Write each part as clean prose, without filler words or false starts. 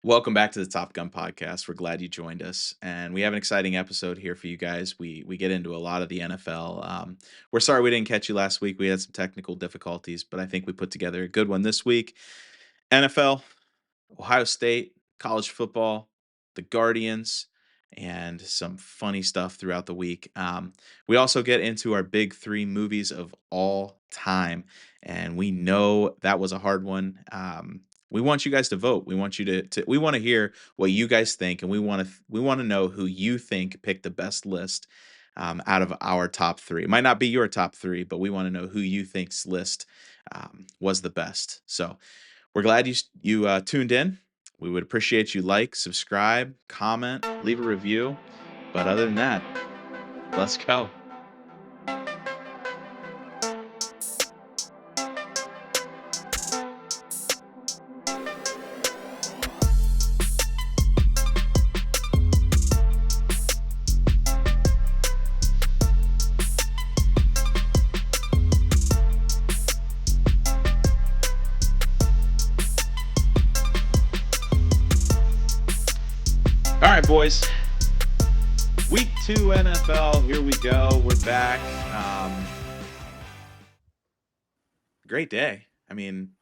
Welcome back to the Top Gun podcast. We're glad you joined us, and we have an exciting episode here for you guys. We get into a lot of the NFL. We're sorry we didn't catch you last week. We had some technical difficulties, but I think we put together a good one this week. NFL, Ohio State, college football, the Guardians, and some funny stuff throughout the week. We also get into our big three movies of all time, and we know that was a hard one. We want you guys to vote. We want you to we want to hear what you guys think, and we want to know who you think picked the best list out of our top three. It might not be your top three, but we want to know who you think's list was the best. So we're glad you tuned in. We would appreciate you like, subscribe, comment, leave a review. But other than that, let's go. All right, boys. Week 2 NFL. Here we go. We're back. Great day. I mean,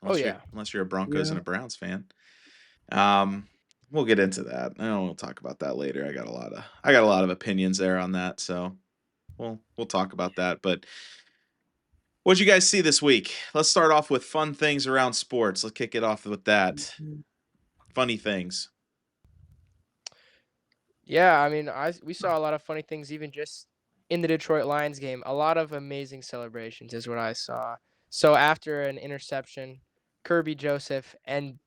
Oh unless you're yeah. unless you're a Broncos and Yeah. a Browns fan. We'll get into that. I know we'll talk about that later. I got a lot of opinions there on that, so we'll talk about that. But what'd you guys see this week? Let's start off with fun things around sports. Let's kick it off with that. Funny things. Yeah, I mean, we saw a lot of funny things even just in the Detroit Lions game. A lot of amazing celebrations is what I saw. So after an interception, Kirby Joseph and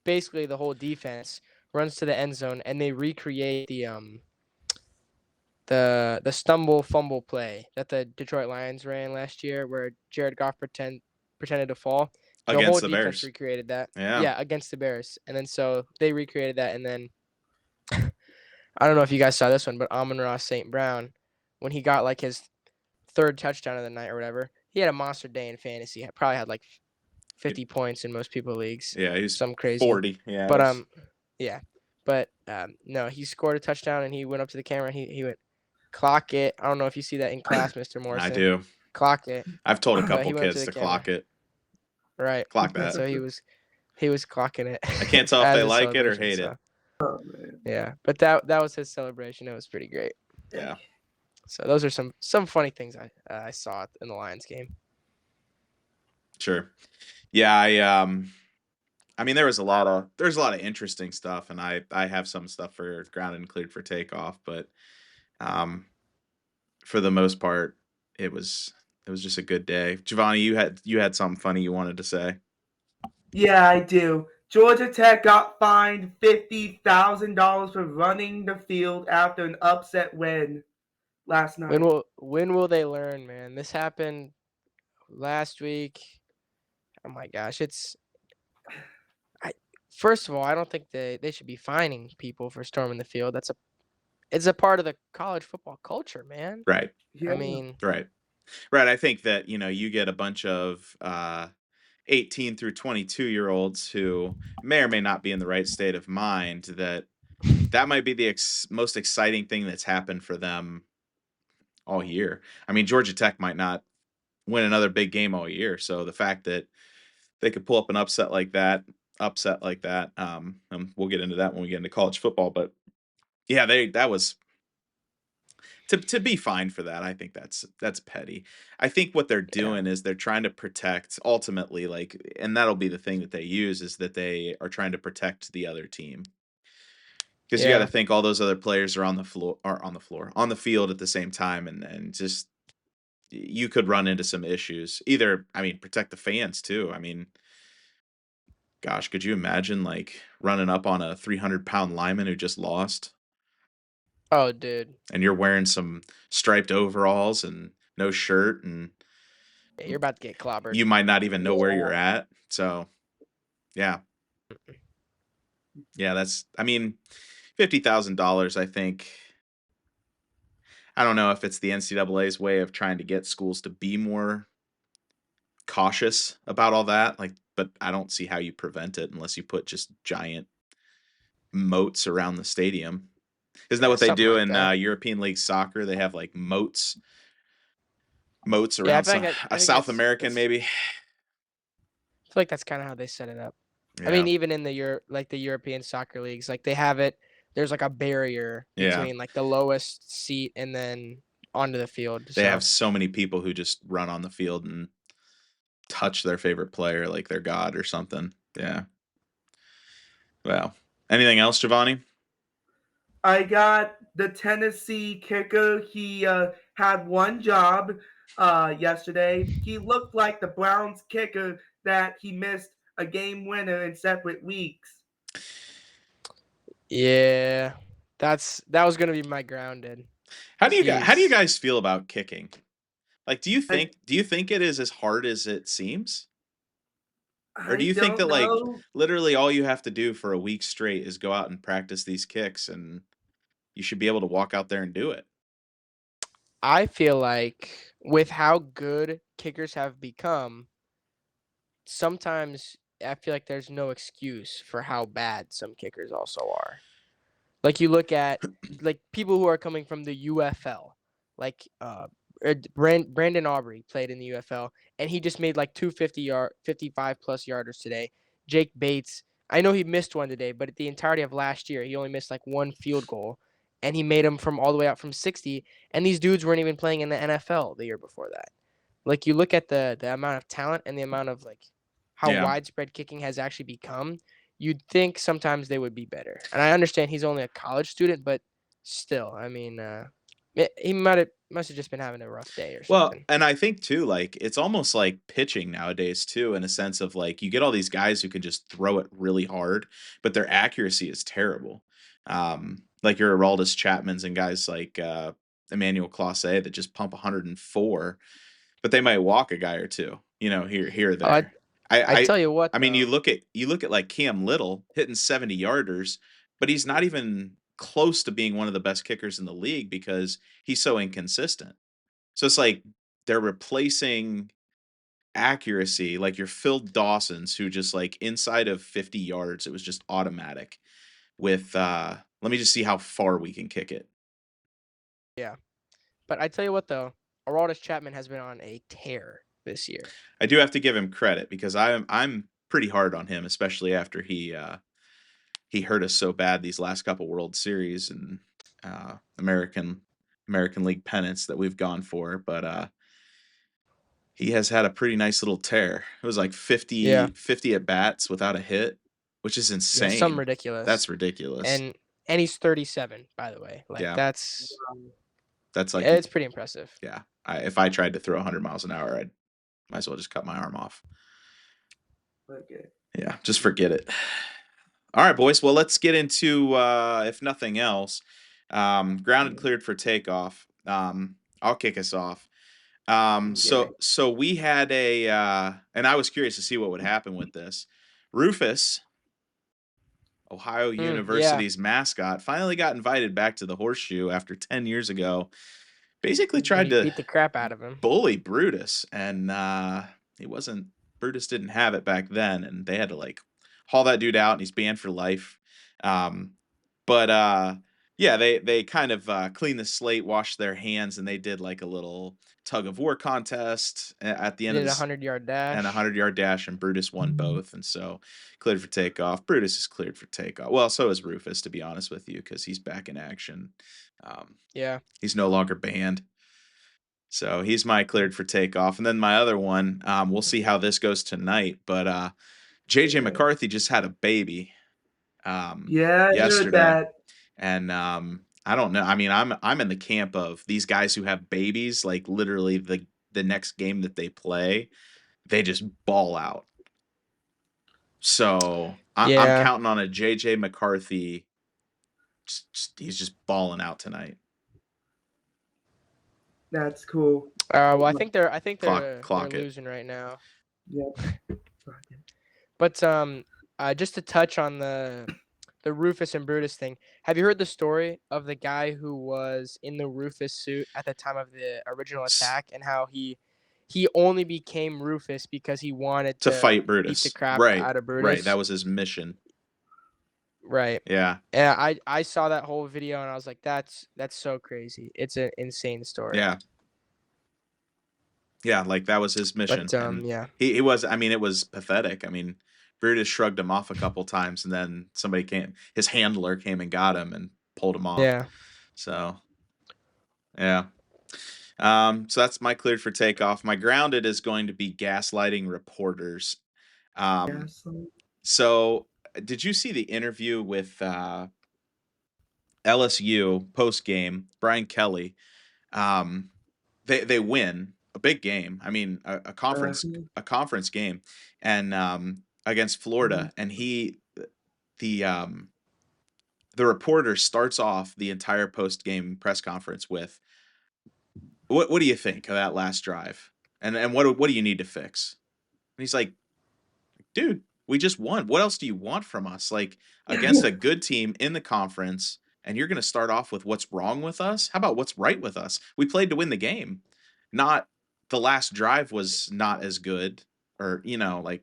basically the whole defense runs to the end zone and they recreate the stumble fumble play that the Detroit Lions ran last year where Jared Goff pretended to fall. The whole Against the defense Bears. recreated that. Yeah. Yeah, against the Bears. And then so they recreated that and then I don't know if you guys saw this one, but Amon-Ra St. Brown, when he got like his third touchdown of the night or whatever, he had a monster day in fantasy. He probably had like 50 points in most people leagues. Yeah, he's Some crazy. 40. Yeah. But yeah. But no, he scored a touchdown and he went up to the camera. He went, clock it. I don't know if you see that in class, Mr. Morrison. I do. Clock it. I've told a But couple he went to kids the to clock it. Right. Clock And that. so he was clocking it. I can't tell if as they a like it or celebration, hate so, it. Oh man. Yeah. But that was his celebration. It was pretty great. Yeah. So those are some funny things I saw in the Lions game. Sure. Yeah, I mean there's a lot of interesting stuff, and I have some stuff for grounded and cleared for takeoff, but for the most part it was just a good day. Giovanni, you had something funny you wanted to say. Yeah, I do. Georgia Tech got fined $50,000 for running the field after an upset win last night. When will they learn, man? This happened last week. Oh my gosh, first of all, I don't think they should be fining people for storming the field. It's a part of the college football culture, man. Right. Yeah. I mean, Right. I think that, you get a bunch of 18 through 22-year-olds who may or may not be in the right state of mind, that might be the most exciting thing that's happened for them all year. I mean, Georgia Tech might not win another big game all year, so the fact that they could pull up an upset like that, and we'll get into that when we get into college football, but yeah, that was to be fined for that. I think that's petty. I think what they're doing is they're trying to protect ultimately, like, and that'll be the thing that they use, is that they are trying to protect the other team. Because you got to think all those other players are on the field at the same time, and just you could run into some issues. Either, I mean, protect the fans too. I mean, gosh, could you imagine like running up on a 300-pound lineman who just lost? Oh, dude. And you're wearing some striped overalls and no shirt, and Yeah, you're about to get clobbered. you might not even know where you're at. So, yeah. Yeah, I mean, $50,000, I think. I don't know if it's the NCAA's way of trying to get schools to be more cautious about all that. Like, but I don't see how you prevent it unless you put just giant moats around the stadium. Isn't that Yeah, what they something do like in that. European League soccer? They have like moats Yeah, I around feel some like I a think South American that's maybe. I feel like that's kind of how they set it up. I Yeah, mean, even in the the European soccer leagues, like they have it. There's like a barrier yeah. between like the lowest seat and then onto the field. They have So so many people who just run on the field and touch their favorite player like they're God or something. Yeah. Wow. Anything else, Giovanni? I got the Tennessee kicker. He had one job yesterday. He looked like the Browns kicker that he missed a game winner in separate weeks. yeah, that was gonna be my grounded. How do you Jeez. guys feel about kicking? Like I, do you think it is as hard as it seems? Or do I you think that don't like know. literally all you have to do for a week straight is go out and practice these kicks and you should be able to walk out there and do it? I feel like with how good kickers have become, sometimes I feel like there's no excuse for how bad some kickers also are. Like you look at like people who are coming from the UFL, like Brandon Aubrey played in the UFL, and he just made like 55 plus yarders today. Jake Bates, I know he missed one today, but at the entirety of last year, he only missed like one field goal, and he made them from all the way out from 60. And these dudes weren't even playing in the NFL the year before that. Like you look at the amount of talent and the amount of like how Yeah. widespread kicking has actually become. You'd think sometimes they would be better. And I understand he's only a college student, but still, I mean, he must have just been having a rough day or Well, something. and I think too, like it's almost like pitching nowadays too, in a sense of like you get all these guys who can just throw it really hard, but their accuracy is terrible. Like your Aroldis Chapmans and guys like Emmanuel Clase that just pump 104, but they might walk a guy or two, here or Oh, I there. I I tell you what I mean, though, you look at like Cam Little hitting 70 yarders, but he's not even close to being one of the best kickers in the league because he's so inconsistent. So it's like they're replacing accuracy, like your Phil Dawsons, who just like inside of 50 yards, it was just automatic with let me just see how far we can kick it. yeah. But I tell you what though, Aroldis Chapman has been on a tear this year. I do have to give him credit because I'm pretty hard on him, especially after he hurt us so bad these last couple World Series and American League pennants that we've gone for, but he has had a pretty nice little tear. It was like Yeah. 50 at bats without a hit, which is Yeah, some insane. ridiculous. That's ridiculous. And he's 37, by the way. Like Yeah, that's that's like yeah, it's pretty impressive. yeah. If I tried to throw 100 miles an hour, I'd might as well just cut my arm off. Okay. Yeah, just forget it. All right, boys. Well, let's get into if nothing else, grounded cleared for takeoff. I'll kick us off. Okay. So we had and I was curious to see what would happen with this. Rufus, Ohio Yeah. University's mascot, finally got invited back to the Horseshoe after 10 years ago. Basically tried He to beat the crap out of him. bully Brutus, and he wasn't. Brutus didn't have it back then, and they had to like haul that dude out, and he's banned for life. Um, but yeah, they kind of cleaned the slate, washed their hands, and they did like a little tug of war contest at the He end of did a this 100-yard and a dash. 100-yard dash, and Brutus won both, and so cleared for takeoff. Brutus is cleared for takeoff. Well, so is Rufus, to be honest with you, because he's back in action. Yeah. He's no longer banned. So he's my cleared for takeoff. And then my other one, we'll see how this goes tonight. But JJ Okay. McCarthy just had a baby Yeah, I heard yesterday. that. And I don't know. I mean, I'm in the camp of these guys who have babies, like literally the next game that they play, they just ball out. So I'm Yeah. counting on a JJ McCarthy. He's just balling out tonight. That's cool. Well, I think they're Clock it. losing right now. Yep. But just to touch on the Rufus and Brutus thing. Have you heard the story of the guy who was in the Rufus suit at the time of the original attack and how he only became Rufus because he wanted To to fight beat the Brutus. crap Right. out of Right. Brutus? That was his mission. Right. Yeah. And I saw that whole video and I was like, that's so crazy. It's an insane story. Yeah. Yeah, like, that was his mission, But and yeah. he was I mean, it was pathetic. I mean, Brutus shrugged him off a couple times, and then somebody came his handler came and got him and pulled him off. Yeah. So, yeah. So that's my cleared for takeoff. My grounded is going to be gaslighting reporters. Um, Yes. so did you see the interview with, LSU post game, Brian Kelly? Um, they win a big game. I mean, a conference game, and against Florida, and the um the reporter starts off the entire post game press conference with, what do you think of that last drive, and what do you need to fix? And he's like, dude, we just won. What else do you want from us? Like, against a good team in the conference, and you're going to start off with what's wrong with us? How about what's right with us? We played to win the game. Not the last drive was not as good, or like,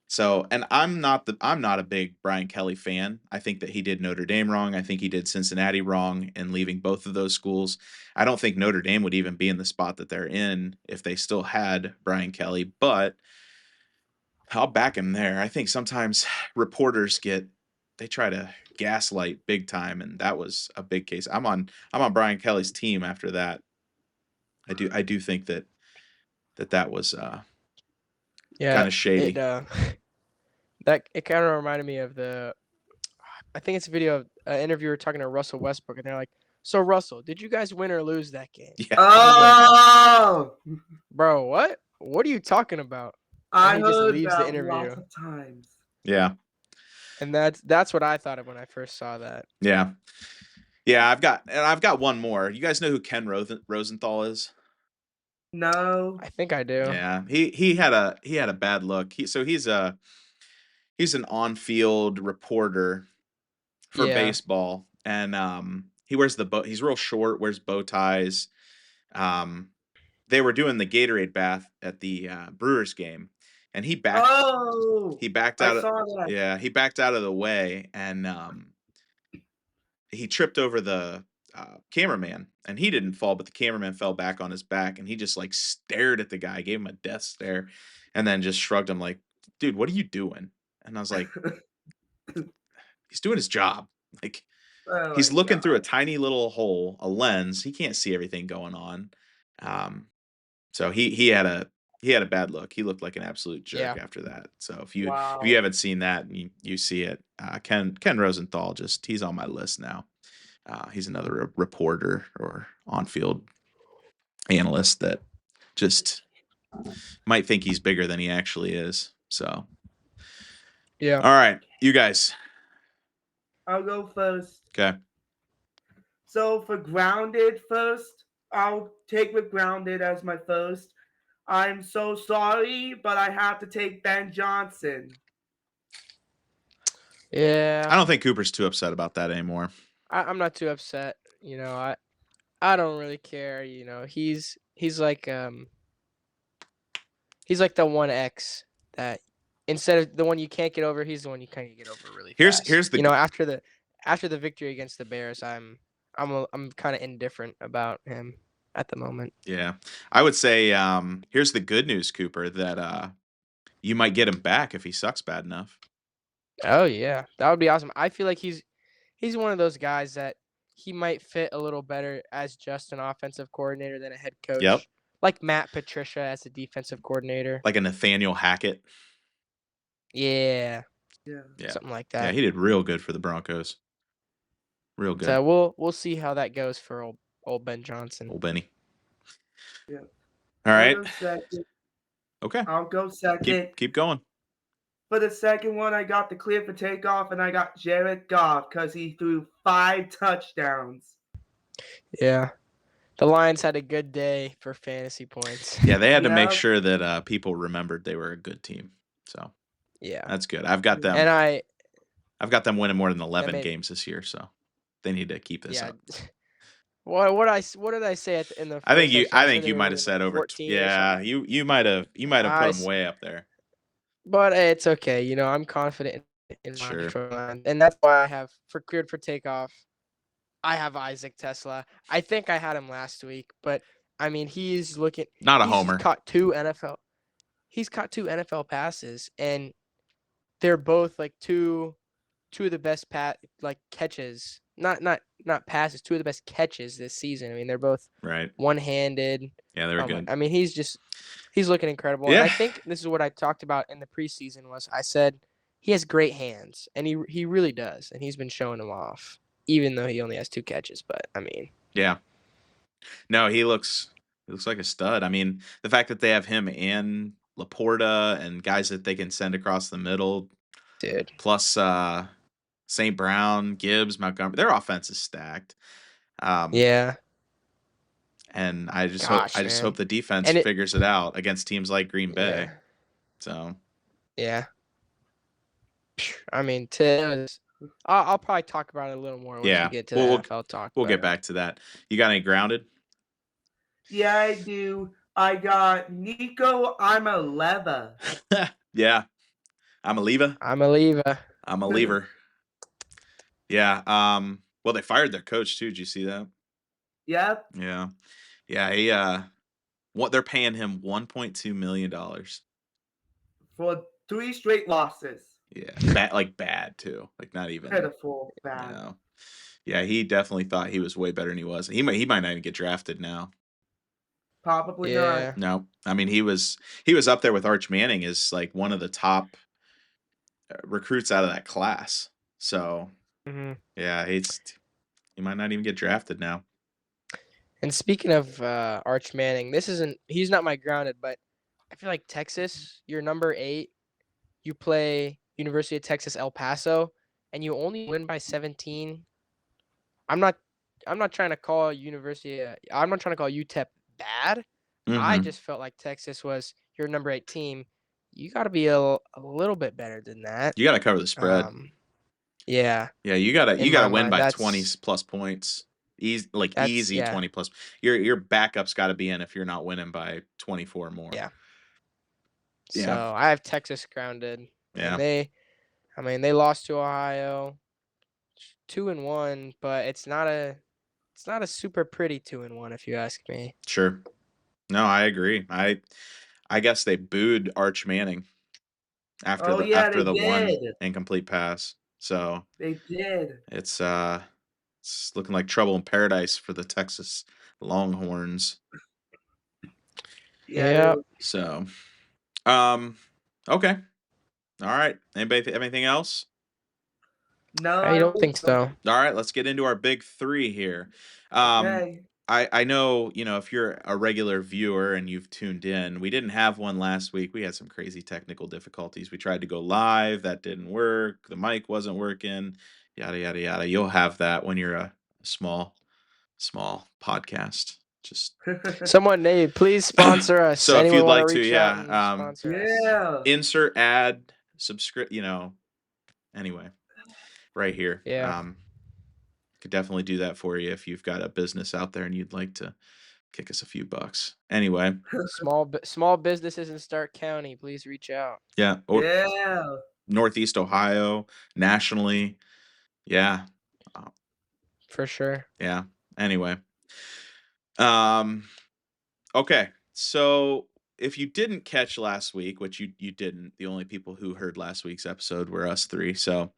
so. And I'm not a big Brian Kelly fan. I think that he did Notre Dame wrong. I think he did Cincinnati wrong in leaving both of those schools. I don't think Notre Dame would even be in the spot that they're in if they still had Brian Kelly, but I'll back him there. I think sometimes reporters they try to gaslight big time, and that was a big case. I'm on Brian Kelly's team after that. I do think that was Yeah. kind of shady. It kind of reminded me of I think it's a video of an interviewer talking to Russell Westbrook, and they're like, "So Russell, did you guys win or lose that game?" Yeah. Oh, Bro, what? What are you talking about? I And he just heard leaves the that interview. lots of times. Yeah. And that's what I thought of when I first saw that. Yeah. Yeah, I've got one more. You guys know who Ken Rosenthal is? No. I think I do. Yeah. He had a bad look. He's an on-field reporter for baseball, and he wears he's real short, wears bow ties. They were doing the Gatorade bath at the Brewers game, and he backed Oh, out I of saw that. yeah, he backed out of the way, and he tripped over the cameraman, and he didn't fall, but the cameraman fell back on his back, and he just like stared at the guy, gave him a death stare, and then just shrugged him like, dude, what are you doing? And I was like, he's doing his job. Like, Oh he's my looking through a God. tiny little hole, a lens. He can't see everything going on. So he had a bad look. He looked like an absolute jerk after that. So if you Wow. haven't seen that and you see it, Ken Rosenthal, he's on my list now. He's another reporter or on-field analyst that just might think he's bigger than he actually is. So Yeah. all right, you guys. I'll go first. Okay. So for grounded first, I'll take with grounded as my first. I'm so sorry, but I have to take Ben Johnson. Yeah. I don't think Cooper's too upset about that anymore. I'm not too upset. I don't really care. He's like he's like the 1X that instead of the one you can't get over, he's the one you kind of get over really fast. Here's the after the victory against the Bears, I'm kind of indifferent about him at the moment. Yeah. I would say here's the good news, Cooper, that you might get him back if he sucks bad enough. Oh yeah, that would be awesome. I feel like he's one of those guys that he might fit a little better as just an offensive coordinator than a head coach. Yep. Like Matt Patricia as a defensive coordinator. Like a Nathaniel Hackett. Yeah. Yeah. Something like that. Yeah, he did real good for the Broncos. Real good. So we'll see how that goes for old Ben Johnson. Old Benny. Yeah. All right. Okay. Okay. I'll go second. Keep going. For the second one, I got the clear for takeoff, and I got Jared Goff because he threw 5 touchdowns. Yeah. The Lions had a good day for fantasy points. Yeah, they had to make sure that people remembered they were a good team. So yeah, that's good. I've got them. And I've got them winning more than 11 games this year, so they need to keep this up. What did I say in the? I think you might have said over 14. Yeah, you might have put them way up there. But it's okay. I'm confident in my Sure. Detroit Lions, and that's why I have for cleared for takeoff. I have Isaac Tesla. I think I had him last week, but I mean, he's looking. Not a He's homer. caught two NFL. He's caught two NFL passes, and they're both like two of the best catches. Not passes. Two of the best catches this season. I mean, they're both Right. one-handed. Yeah, they were good. I mean, he's looking incredible. And Yeah. I think this is what I talked about in the preseason was I said he has great hands, and he really does, and he's been showing them off, even though he only has 2 catches. But I mean, Yeah. No, he looks like a stud. I mean, the fact that they have him and Laporta and guys that they can send across the middle, dude. plus St. Brown, Gibbs, Montgomery, their offense is stacked. Yeah. And I just Gosh, hope man. the defense And figures it out against teams like Green Bay. Yeah. So Yeah. I mean, I'll probably talk about it a little more once yeah, we get to the NFL talk. we'll get back to that. You got any grounded? Yeah, I do. I got Nico. I'm a lever. Yeah, I'm a lever. I'm a lever. I'm a lever. Yeah. Well, they fired their coach too. Did you see that? Yep. Yeah. Yeah. He what they're paying him $1.2 million. For 3 straight losses. Yeah, bad too. Like not even Pitiful, you bad. know. Yeah, he definitely thought he was way better than he was. He might not even get drafted now. Probably Yeah. not. No, I mean he was up there with Arch Manning as like one of the top recruits out of that class. So yeah, he might not even get drafted now. And speaking of Arch Manning, he's not my grounded, but I feel like Texas, you're number 8. You play University of Texas El Paso, and you only win by 17. I'm not trying to call I'm not trying to call UTEP bad. I just felt like Texas was your number 8 team. You got to be a little bit better than that. You got to cover the spread. Yeah. Yeah, you got to win by 20 that's plus points. Easy 20 plus. Your backup's got to be in if you're not winning by 24 or more. Yeah. Yeah. So I have Texas grounded. Yeah. And they lost to Ohio 2-1, but it's not a super pretty 2-1 if you ask me. Sure. No, I agree. I guess they booed Arch Manning after the one incomplete pass. So they did. It's looking like trouble in paradise for the Texas Longhorns. Yeah. So, okay. All right. Anybody have anything else? No, I don't think so. All right, let's get into our big 3 here. Okay. I know, if you're a regular viewer and you've tuned in, we didn't have one last week. We had some crazy technical difficulties. We tried to go live, that didn't work. The mic wasn't working, yada yada yada. You'll have that when you're a small podcast. Just someone, Nate, please sponsor us. So if you'd like to, sponsor us. Insert ad, subscribe. Anyway, right here. Yeah. Could definitely do that for you if you've got a business out there and you'd like to kick us a few bucks. Anyway, small businesses in Stark County, please reach out. Yeah. Northeast Ohio, nationally. Yeah. For sure. Yeah. Anyway. Okay. So if you didn't catch last week, which you didn't, the only people who heard last week's episode were us 3. So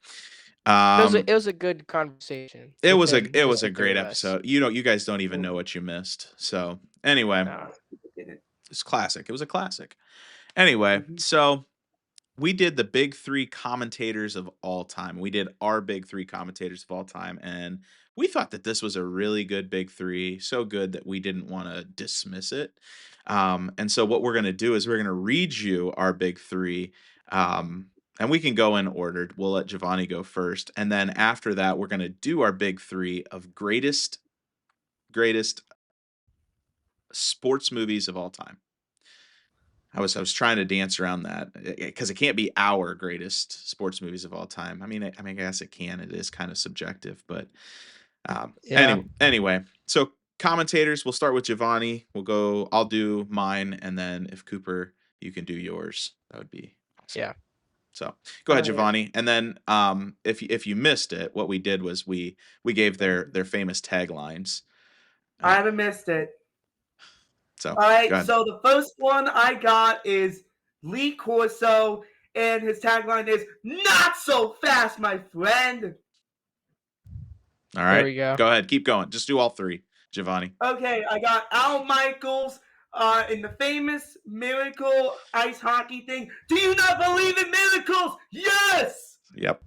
it was a good conversation. It was a great episode. You guys don't even know what you missed. So anyway, it's classic. It was a classic. Anyway, so we did the big 3 commentators of all time. We did our big 3 commentators of all time, and we thought that this was a really good big 3, so good that we didn't want to dismiss it. And so what we're going to do is we're going to read you our big 3. And we can go in order. We'll let Giovanni go first. And then after that, we're going to do our big 3 of greatest sports movies of all time. I was trying to dance around that because it can't be our greatest sports movies of all time. I mean, I guess it can. It is kind of subjective, but anyway. So commentators, we'll start with Giovanni. I'll do mine, and then if Cooper, you can do yours. That would be awesome. Yeah. So go ahead, Oh yeah. Giovanni. And then if you missed it, what we did was we gave their famous taglines. I haven't missed it. So All go right, ahead. so the first one I got is Lee Corso, and his tagline is "Not so fast, my friend." All There right. we go. Go ahead. Keep going. Just do all three, Giovanni. Okay, I got Al Michaels in the famous miracle ice hockey thing. Do you not believe in miracles? Yes! Yep.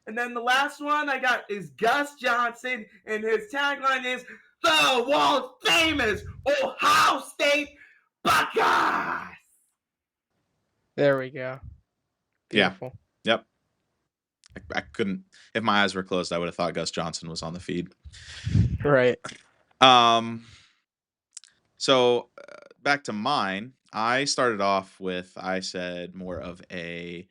And then the last one I got is Gus Johnson, and his tagline is "The world famous Ohio State Buckeyes." There we go. Yeah. Beautiful. Yep. I couldn't. If my eyes were closed, I would have thought Gus Johnson was on the feed. Right. So back to mine. I started off with, I said, more of a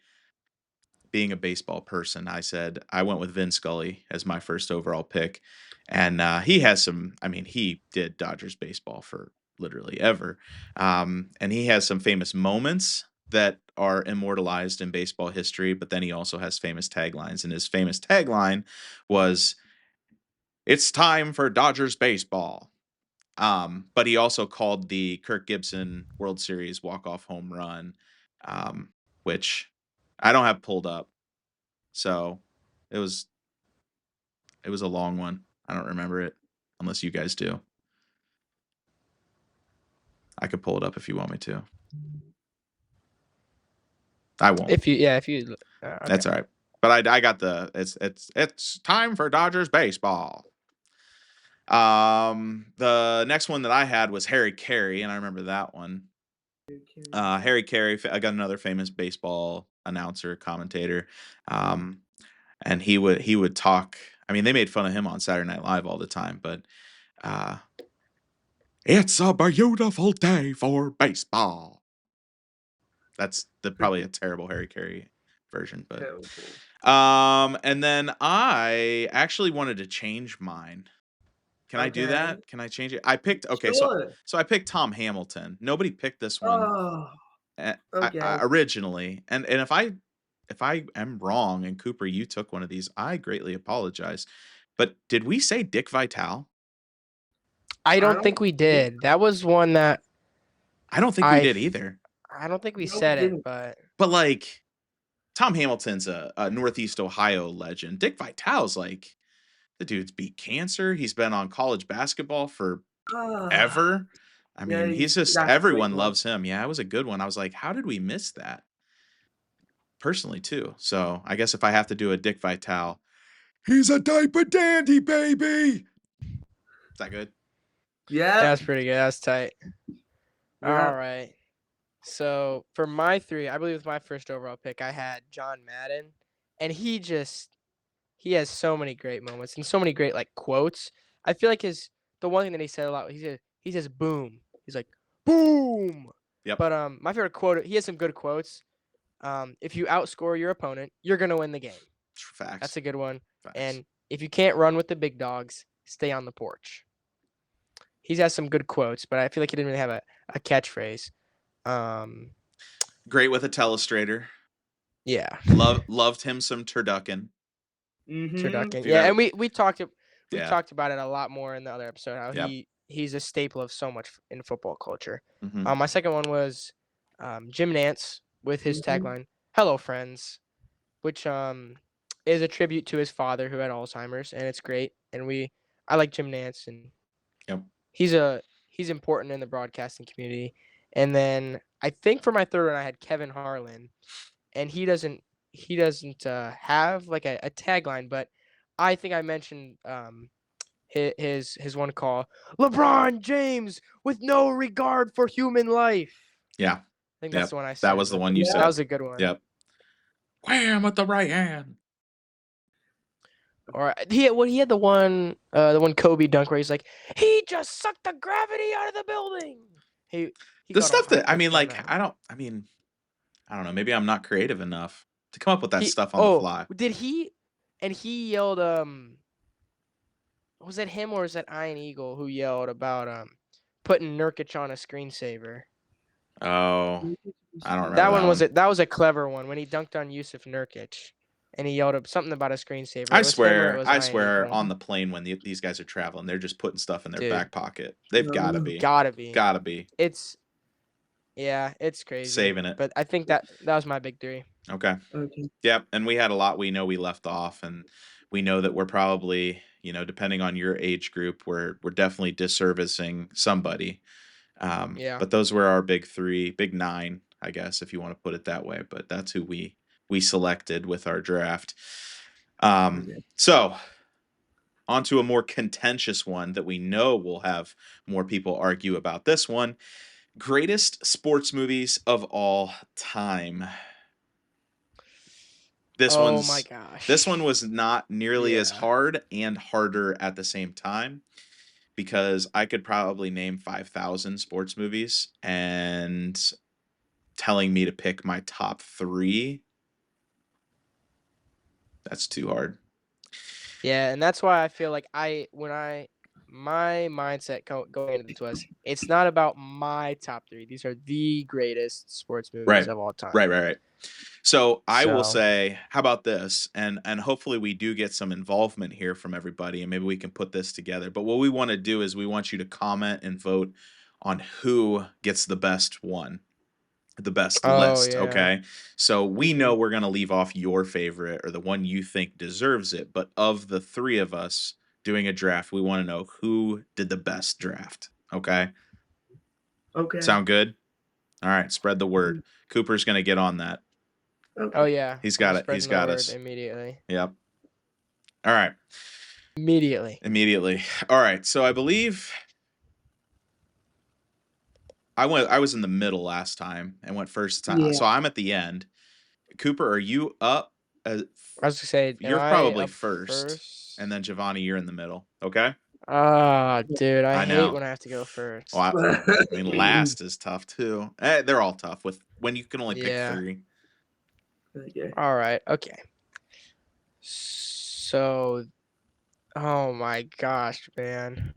being a baseball person. I said I went with Vin Scully as my first overall pick, and he has some. I mean, he did Dodgers baseball for literally ever, and he has some famous moments that are immortalized in baseball history. But then he also has famous taglines, and his famous tagline was, "It's time for Dodgers baseball." But he also called the Kirk Gibson World Series walk-off home run, um, which I don't have pulled up. So it was a long one. I don't remember it unless you guys do. I could pull it up if you want me to. I won't. If you okay. That's all right. But I got the it's time for Dodgers baseball. The next one that I had was Harry Carey, and I remember that one. Harry Carey, I got another famous baseball announcer, commentator. And he would talk. I mean, they made fun of him on Saturday Night Live all the time, but it's a beautiful day for baseball. That's probably a terrible Harry Carey version, but Terrible. and then I actually wanted to change mine. Can I do Okay. that? Can I change it? I picked Sure. so I picked Tom Hamilton. Nobody picked this one Oh, I okay. originally, and if I am wrong and Cooper, you took one of these, I greatly apologize. But did we say Dick Vitale? I I don't don't think we think did. That was one that I don't think we did either. I don't think we No, we said it, didn't. but But like Tom Hamilton's a Northeast Ohio legend. Dick Vitale's like the dude's beat cancer. He's been on college basketball Ah, forever. I yeah, mean, he's just that's a great everyone one. loves him. Yeah, it was a good one. I was like, how did we miss that? Personally, too. So I guess if I have to do a Dick Vitale, he's a diaper dandy, baby. Is that good? Yeah, that's pretty good. That's tight. yeah. All right. So for my three, I believe with my first overall pick, I had John Madden, and he has so many great moments and so many great like quotes. I feel like the one thing that he said a lot, he says boom. He's like boom. Yep. But my favorite quote, he has some good quotes. If you outscore your opponent, you're gonna win the game. Facts. That's a good one. Facts. And if you can't run with the big dogs, stay on the porch. He's has some good quotes, but I feel like he didn't really have a catchphrase. Great with a telestrator. Yeah. Loved him some turducken. Turducken. If you've Yeah, ever- and we talked Yeah. about it a lot more in the other episode. How Yep. he's a staple of so much in football culture. Mhm. My second one was Jim Nance with his tagline "Hello, friends," which is a tribute to his father who had Alzheimer's, and it's great. And I like Jim Nance, and Yep. he's important in the broadcasting community. And then I think for my third one, I had Kevin Harlan, and he doesn't have like a tagline, but I think I mentioned his one call, LeBron James with no regard for human life. Yeah. I think that's the one I said. That was the one you said. That was a good one. Yep. Wham with the right hand. Or he had the one Kobe dunk where he's like, he just sucked the gravity out of the building. He The got stuff all that I mean, hyped on like that. I don't know. Maybe I'm not creative enough to come up with that stuff on the fly. Did he? And he yelled. Was it him or was that Iron Eagle who yelled about putting Nurkic on a screensaver? Oh, I don't remember that one. That was a clever one when he dunked on Yusuf Nurkic, and he yelled up something about a screensaver. It was him or it was I Ian swear Eagle. on the plane when these guys are traveling, they're just putting stuff in their Dude, back pocket. They've got to No. be. gotta be. Got to be. It's it's crazy. Saving it. But I think that was my big three. Okay. Okay. Yep, and we had a lot we know we left off, and we know that we're probably, depending on your age group, we're definitely disservicing somebody. Yeah. But those were our big three, big nine, I guess, if you want to put it that way. But that's who we selected with our draft. Okay. So on to a more contentious one that we know will have more people argue about. This one, greatest sports movies of all time. Oh my gosh. This one was not nearly as Yeah. hard and harder at the same time, because I could probably name 5,000 sports movies, and telling me to pick my top 3, that's too hard. Yeah, and that's why I feel like my mindset going into this was, it's not about my top 3. These are the greatest sports movies Right. of all time. Right. So I will So- say, how about this? And hopefully we do get some involvement here from everybody, and maybe we can put this together. But what we want to do is we want you to comment and vote on who gets the best one, the best list. yeah. Okay. So we know we're going to leave off your favorite or the one you think deserves it. But of the 3 of us doing a draft, we want to know who did the best draft. Okay. Okay. Sound good? All right. Spread the word. Cooper's going to get on that. Okay. Oh yeah. He's got I'm it. He's spreading the got word us. immediately. Yep. All right. Immediately. All right. So I believe I was in the middle last time and went first time. Yeah. So I'm at the end. Cooper, are you up? I was gonna say, You're am I probably up first, and then Giovanni, you're in the middle. Okay. Dude, I I hate know. when I have to go first. Well, I mean, last is tough too. They're all tough when you can only pick Yeah. 3. Okay. All right. Okay. So, oh my gosh, man.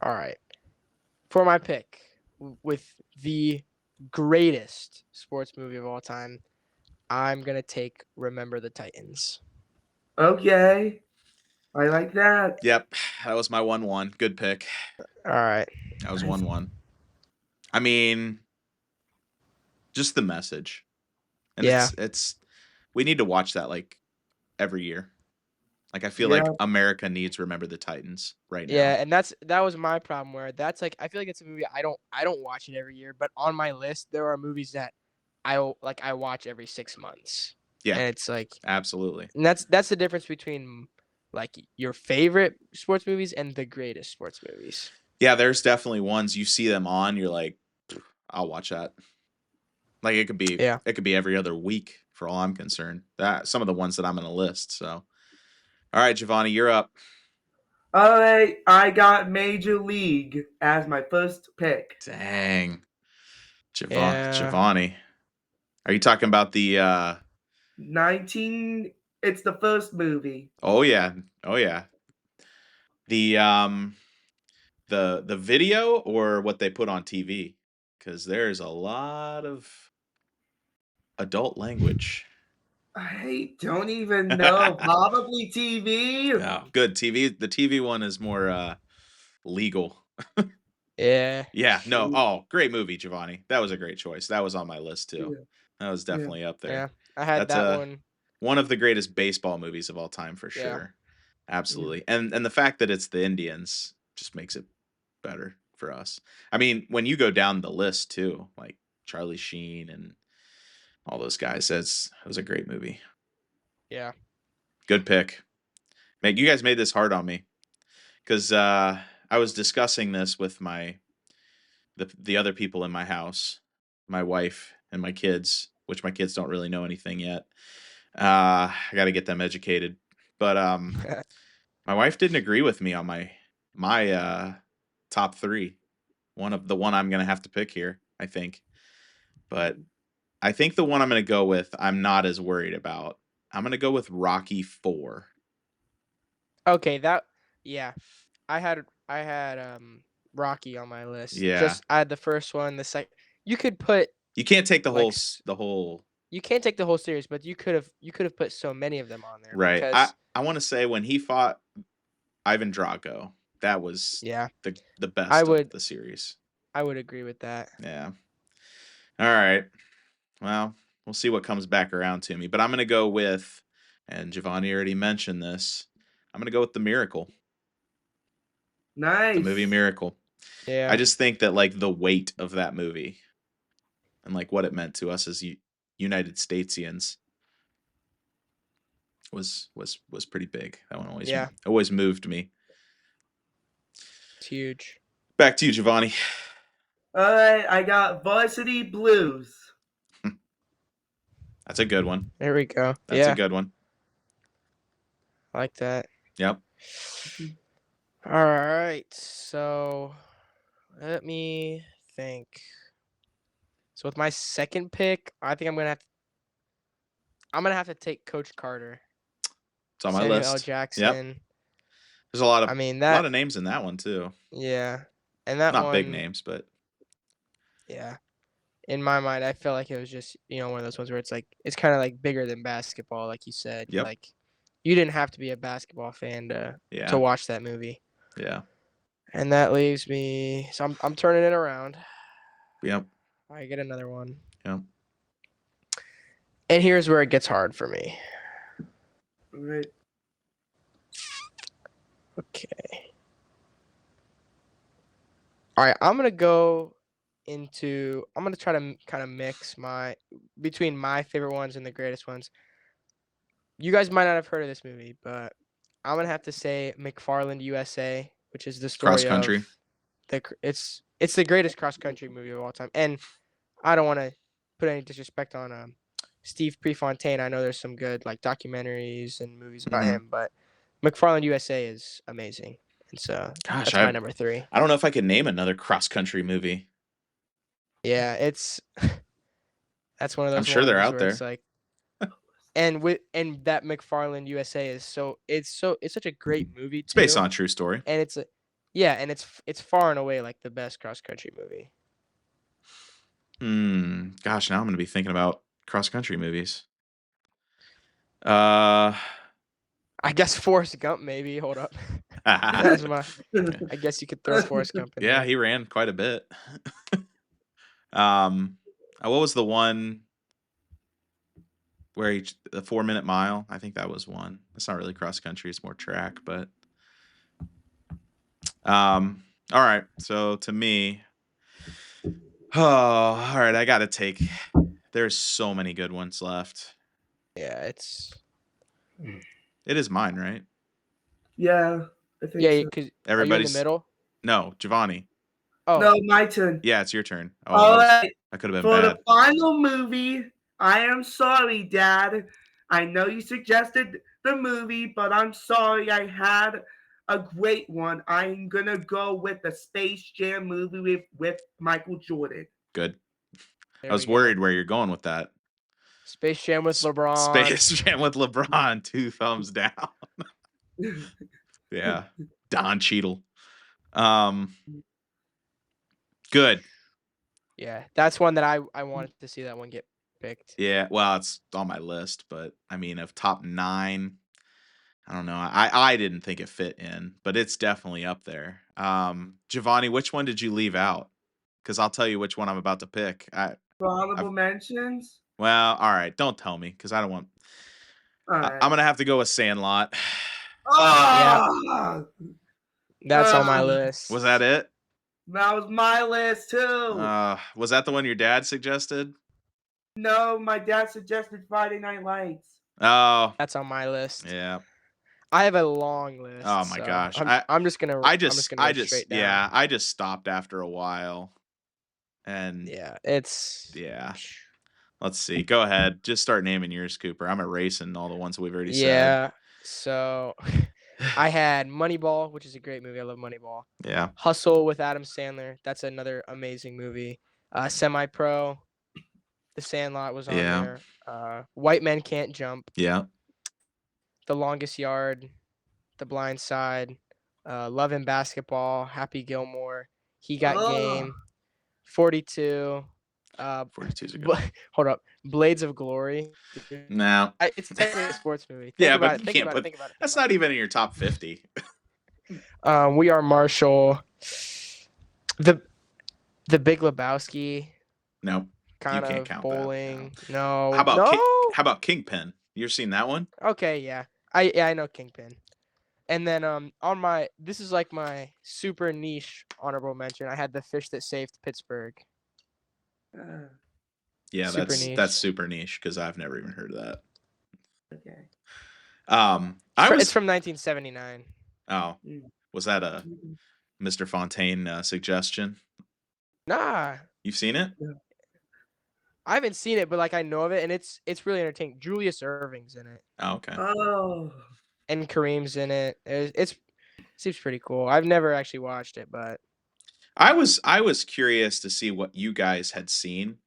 All right. For my pick, with the greatest sports movie of all time, I'm going to take Remember the Titans. Okay. I like that. Yep, that was my 1-1. Good pick. All right. That was 1-1. I mean, just the message. And Yeah. it's we need to watch that like every year. Like I feel like America needs Remember the Titans right now. Yeah, and that was my problem, where that's like, I feel like it's a movie I don't watch it every year, but on my list there are movies that I watch every 6 months. Yeah. And it's like, Absolutely. and that's the difference between like your favorite sports movies and the greatest sports movies. Yeah, there's definitely ones you see them on, you're like, I'll watch that. Like it could be every other week for all I'm concerned. That some of the ones that I'm going to list. So, all right, Giovanni, you're up. All right, I got Major League as my first pick. Dang, Yeah. Giovanni, are you talking about the 19? It's the first movie. Oh yeah, the video or what they put on TV? Because there's a lot of adult language. I don't even know. Probably TV. No, good TV. The TV one is more legal. Yeah. Yeah, no. Oh, great movie, Giovanni. That was a great choice. That was on my list too. Yeah. That was definitely up there. Yeah. I had That's that one. One of the greatest baseball movies of all time for Yeah. sure. Absolutely. And the fact that it's the Indians just makes it better for us. I mean, when you go down the list too, like Charlie Sheen and all those guys, it was a great movie. Yeah. Good pick. You guys made this hard on me, because I was discussing this with the other people in my house, my wife and my kids, which my kids don't really know anything yet. I got to get them educated, but my wife didn't agree with me on my top 3. One I'm gonna have to pick here, I think, but I think the one I'm gonna go with, I'm not as worried about. I'm gonna go with Rocky 4. Okay, yeah. I had Rocky on my list. Yeah. Just I had the first one, the second. You could put You can't take the like whole you can't take the whole series, but you could have put so many of them on there right. I because I want to say when he fought Ivan Drago, that was yeah, the I best of would the series. I would agree with that. Yeah. All right. Well, we'll see what comes back around to me, but I'm going to go with, and Giovanni already mentioned this, I'm going to go with The Miracle, the movie Nice. Miracle. I Yeah. just think that like the weight of that movie and like what it meant to us as United Statesians was pretty big. That one Yeah. always moved me. It's huge. Back to you, Giovanni. All right, I got Varsity Blues. That's a good one. There we go. That's a Yeah, good one. I like that. Yep. All right. So let me think. So with my second pick, I think I'm gonna have to take Coach Carter, It's on my Samuel L. list. Yep. Jackson. There's a I mean lot that. of names in that one too. Yeah, and that Not big one. names, but Yeah. In my mind, I felt like it was just one of those ones where it's like it's kind of like bigger than basketball, like you said. yep. Like you didn't have to be a basketball fan to Yeah. watch that movie. Yeah. And that leaves me. So I'm turning it around. Yep. I get another one. Yep. And here's where it gets hard for me. All right. Okay. All right, I'm gonna try to kind of mix between my favorite ones and the greatest ones. You guys might not have heard of this movie, but I'm gonna have to say McFarland USA, which is the Cross story country. of it's the greatest cross country movie of all time. And I don't want to put any disrespect on Steve Prefontaine. I know there's some good like documentaries and movies about Mhm. him, but McFarland USA is amazing. And so Gosh, that's my number 3. I don't know if I could name another cross country movie. Yeah, it's that's one of I'm those sure they're ones out where there. it's like and that McFarland USA is it's such a great movie It's based too. on a true story. And it's it's far and away like the best cross country movie. Gosh, now I'm gonna be thinking about cross country movies. Uh, I guess Forrest Gump maybe. Hold up. That's my. I guess you could throw Forrest Gump in yeah, there. he ran quite a bit. What was the one where the 4-minute mile? I think that was one. It's not really cross country; it's more track. But all right. So to me, oh, all right. I gotta take. There's so many good ones left. Yeah, it's. It is mine, right? Yeah, I think Yeah, so. because are you in the Everybody's middle? no, Giovanni. Oh, No, my turn. Yeah, it's your turn. Oh, All right. that could have been For bad. the final movie, I am sorry, Dad. I know you suggested the movie, but I'm sorry I had a great one. I'm going to go with the Space Jam movie with Michael Jordan. Good. there I was we go. worried where you're going with that. Space Jam with LeBron. Space Jam with LeBron. 2 thumbs down. Yeah. Don Cheadle. Good. Yeah, that's one that I wanted to see that one get picked. Yeah. Well, it's on my list, but I mean, of top 9, I don't know. I didn't think it fit in, but it's definitely up there. Giovanni, which one did you leave out? Because I'll tell you which one I'm about to pick. Honorable mentions? Well, all right. Don't tell me because I don't want. All right. I'm gonna have to go with Sandlot. Oh! That's on my list. Was that it? That was my list too. Was that the one your dad suggested? No, my dad suggested Friday Night Lights. Oh, That's on my list. yeah. I have a long list. Oh my gosh. I'm just gonna. I I'm just gonna go straight down. Yeah, I just stopped after a while. And Yeah, it's. Yeah. Let's see. Go ahead. Just start naming yours, Cooper. I'm erasing all the ones we've already said. Yeah. So I had Moneyball, which is a great movie. I love Moneyball. Yeah. Hustle with Adam Sandler. That's another amazing movie. Semi-Pro. The Sandlot was on there. White Men Can't Jump. Yeah. The Longest Yard. The Blind Side. Love and Basketball. Happy Gilmore. He Got Oh, Game, 42. 42 is a good Bla- one. hold up, Blades of Glory. Dude, No. it's technically a sports movie. Think Yeah, but about you it. Think can't about it. put Think about it. Think that's about not even in your top 50. it. We Are Marshall. The The Big Lebowski. No, you Kind can't of count that. No. bowling. No, no. How about Kingpin? You ever seen that one? Okay, yeah. I know Kingpin. And then on my this is like my super niche honorable mention. I had The Fish That Saved Pittsburgh. uh, Yeah, Super that's niche. super niche because I've never even heard of that. okay. I It's was from 1979. oh, Mm, was that a mm, Mr. Fontaine suggestion? Nah, You've seen it? yeah. I haven't seen it, but like I know of it, and it's really entertaining. Julius Irving's in it, Oh, okay. Oh, and Kareem's in it. It's seems pretty cool. I've never actually watched it, but I was curious to see what you guys had seen.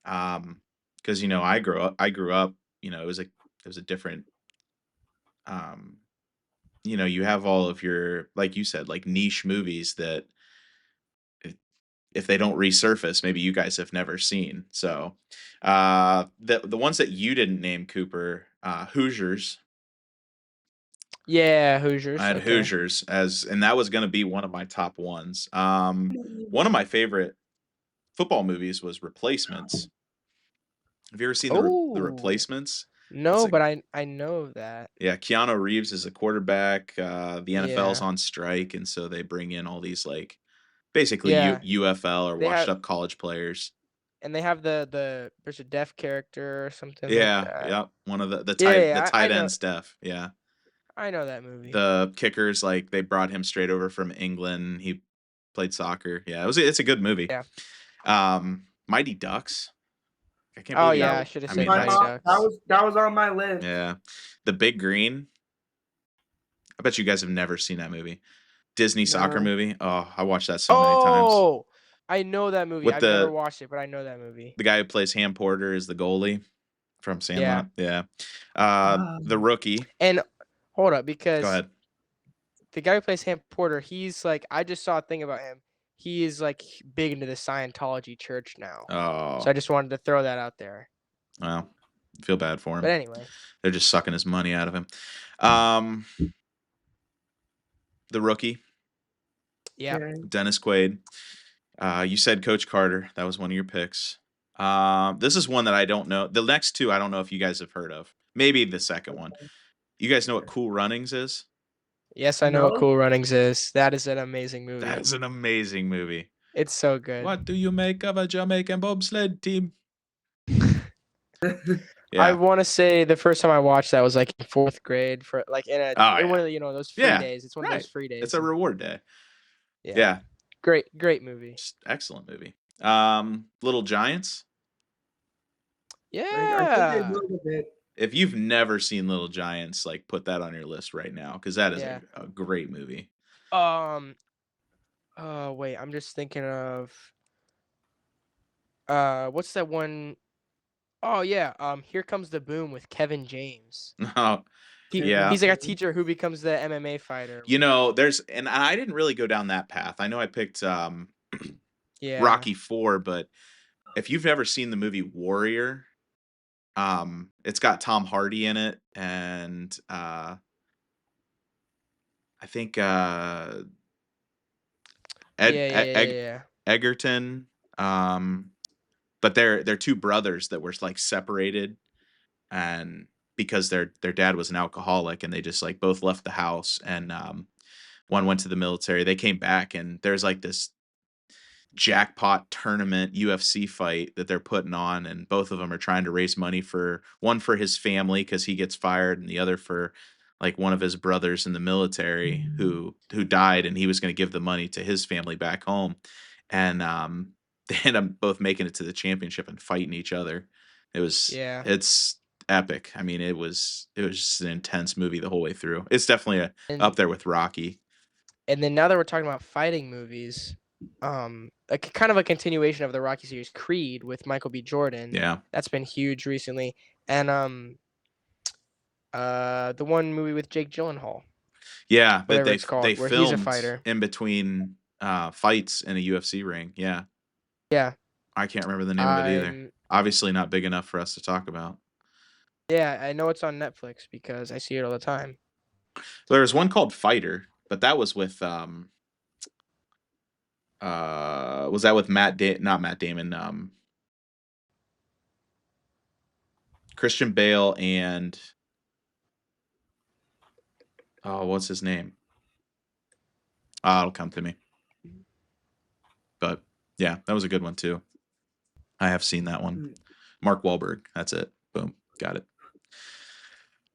Because I grew up, it was a different um you have all of your, like you said, like niche movies that i- if they don't resurface, maybe you guys have never seen. So the ones that you didn't name, Cooper, Hoosiers. yeah, I Hoosiers. had Okay. Hoosiers and that was gonna be one of my top ones. One of my favorite football movies was Replacements. Have you ever seen the Oh Replacements? It's no, a but I know that. Yeah, Keanu Reeves is a quarterback. The NFL's Yeah, on strike, and so they bring in all these like basically yeah. UFL or They washed have up college players. and they have there's a deaf character or something like Yeah, that. yeah. One of the Yeah, tight the yeah. I tight know end Steph. Yeah, that movie. the kickers, like they brought him straight over from England. He played soccer. Yeah, it's a good movie. Yeah. Mighty Ducks. I can't Oh believe that yeah, I was should have I said mean my Mighty that's mom. Ducks. That was on my list. yeah. The Big Green. I bet you guys have never seen that movie. Disney soccer No. movie. Oh, I watched that so many times. Oh, I know that movie. With I've never watched it, but I know that movie. the guy who plays Ham Porter is the goalie from Yeah. Sandlot. Yeah. The Um, rookie. And hold up, Go because ahead. the guy who plays Ham Porter, he's like, I just saw a thing about him. He is like big into the Scientology church now. So Oh, I just wanted to throw that out there. well, feel bad for But him. anyway, They're just sucking his money out of him. Um, the rookie, yeah. okay. Dennis Quaid. You said Coach Carter. That was one of your picks. This is one that I don't know. The next two, I don't know if you guys have heard of. Maybe the second one. You guys know what Cool Runnings is? Yes, I know what No. Cool Runnings is. That is an amazing That movie. is an amazing movie. It's so good. What do you make of a Jamaican bobsled team? I Yeah. want to say the first time I watched that was like in fourth grade for like Oh in one yeah. of the, those free Yeah. days. It's one of Right. those free It's days. a And reward day. yeah, Yeah. great movie. Just excellent movie. Little Giants. I think I Yeah, know of it. If you've never seen Little Giants, like put that on your list right now because that is yeah. a great movie. Wait, I'm just thinking of what's that one? Oh yeah, Here Comes the Boom with Kevin James. Oh, yeah. He's like a teacher who becomes the MMA fighter. And I didn't really go down that path. I know I picked Yeah, Rocky 4, but if you've never seen the movie Warrior, it's got Tom Hardy in it and I think Ed, yeah, yeah, Ed, yeah, Eg- yeah. Egerton, um but they're two brothers that were like separated and because their dad was an alcoholic and they just like both left the house and one went to the military. They came back and there's like this jackpot tournament UFC fight that they're putting on and both of them are trying to raise money for one for his family cuz he gets fired and the other for like one of his brothers in the military who died and he was going to give the money to his family back home and they end up both making it to the championship and fighting each other. Yeah. It's epic. I mean, it was just an intense movie the whole way through. It's definitely up And there with Rocky. then now that we're talking about fighting movies, like kind of a continuation of the Rocky series, Creed with Michael B. Jordan. Yeah. That's been huge recently, and the one movie with Jake Gyllenhaal, Yeah, that whatever they it's they called, where he's a filmed fighter. in between fights in a UFC ring. Yeah. Yeah. I can't remember the name of it either. Obviously not big enough for us to talk about. Yeah, I know it's on Netflix because I see it all the time. There's one called Fighter, but that was with was that with not Matt Damon, Christian Bale and what's his name? It'll come to me. But yeah, that was a good one too. I have seen that one. Mark Wahlberg. That's it. Boom. Got it.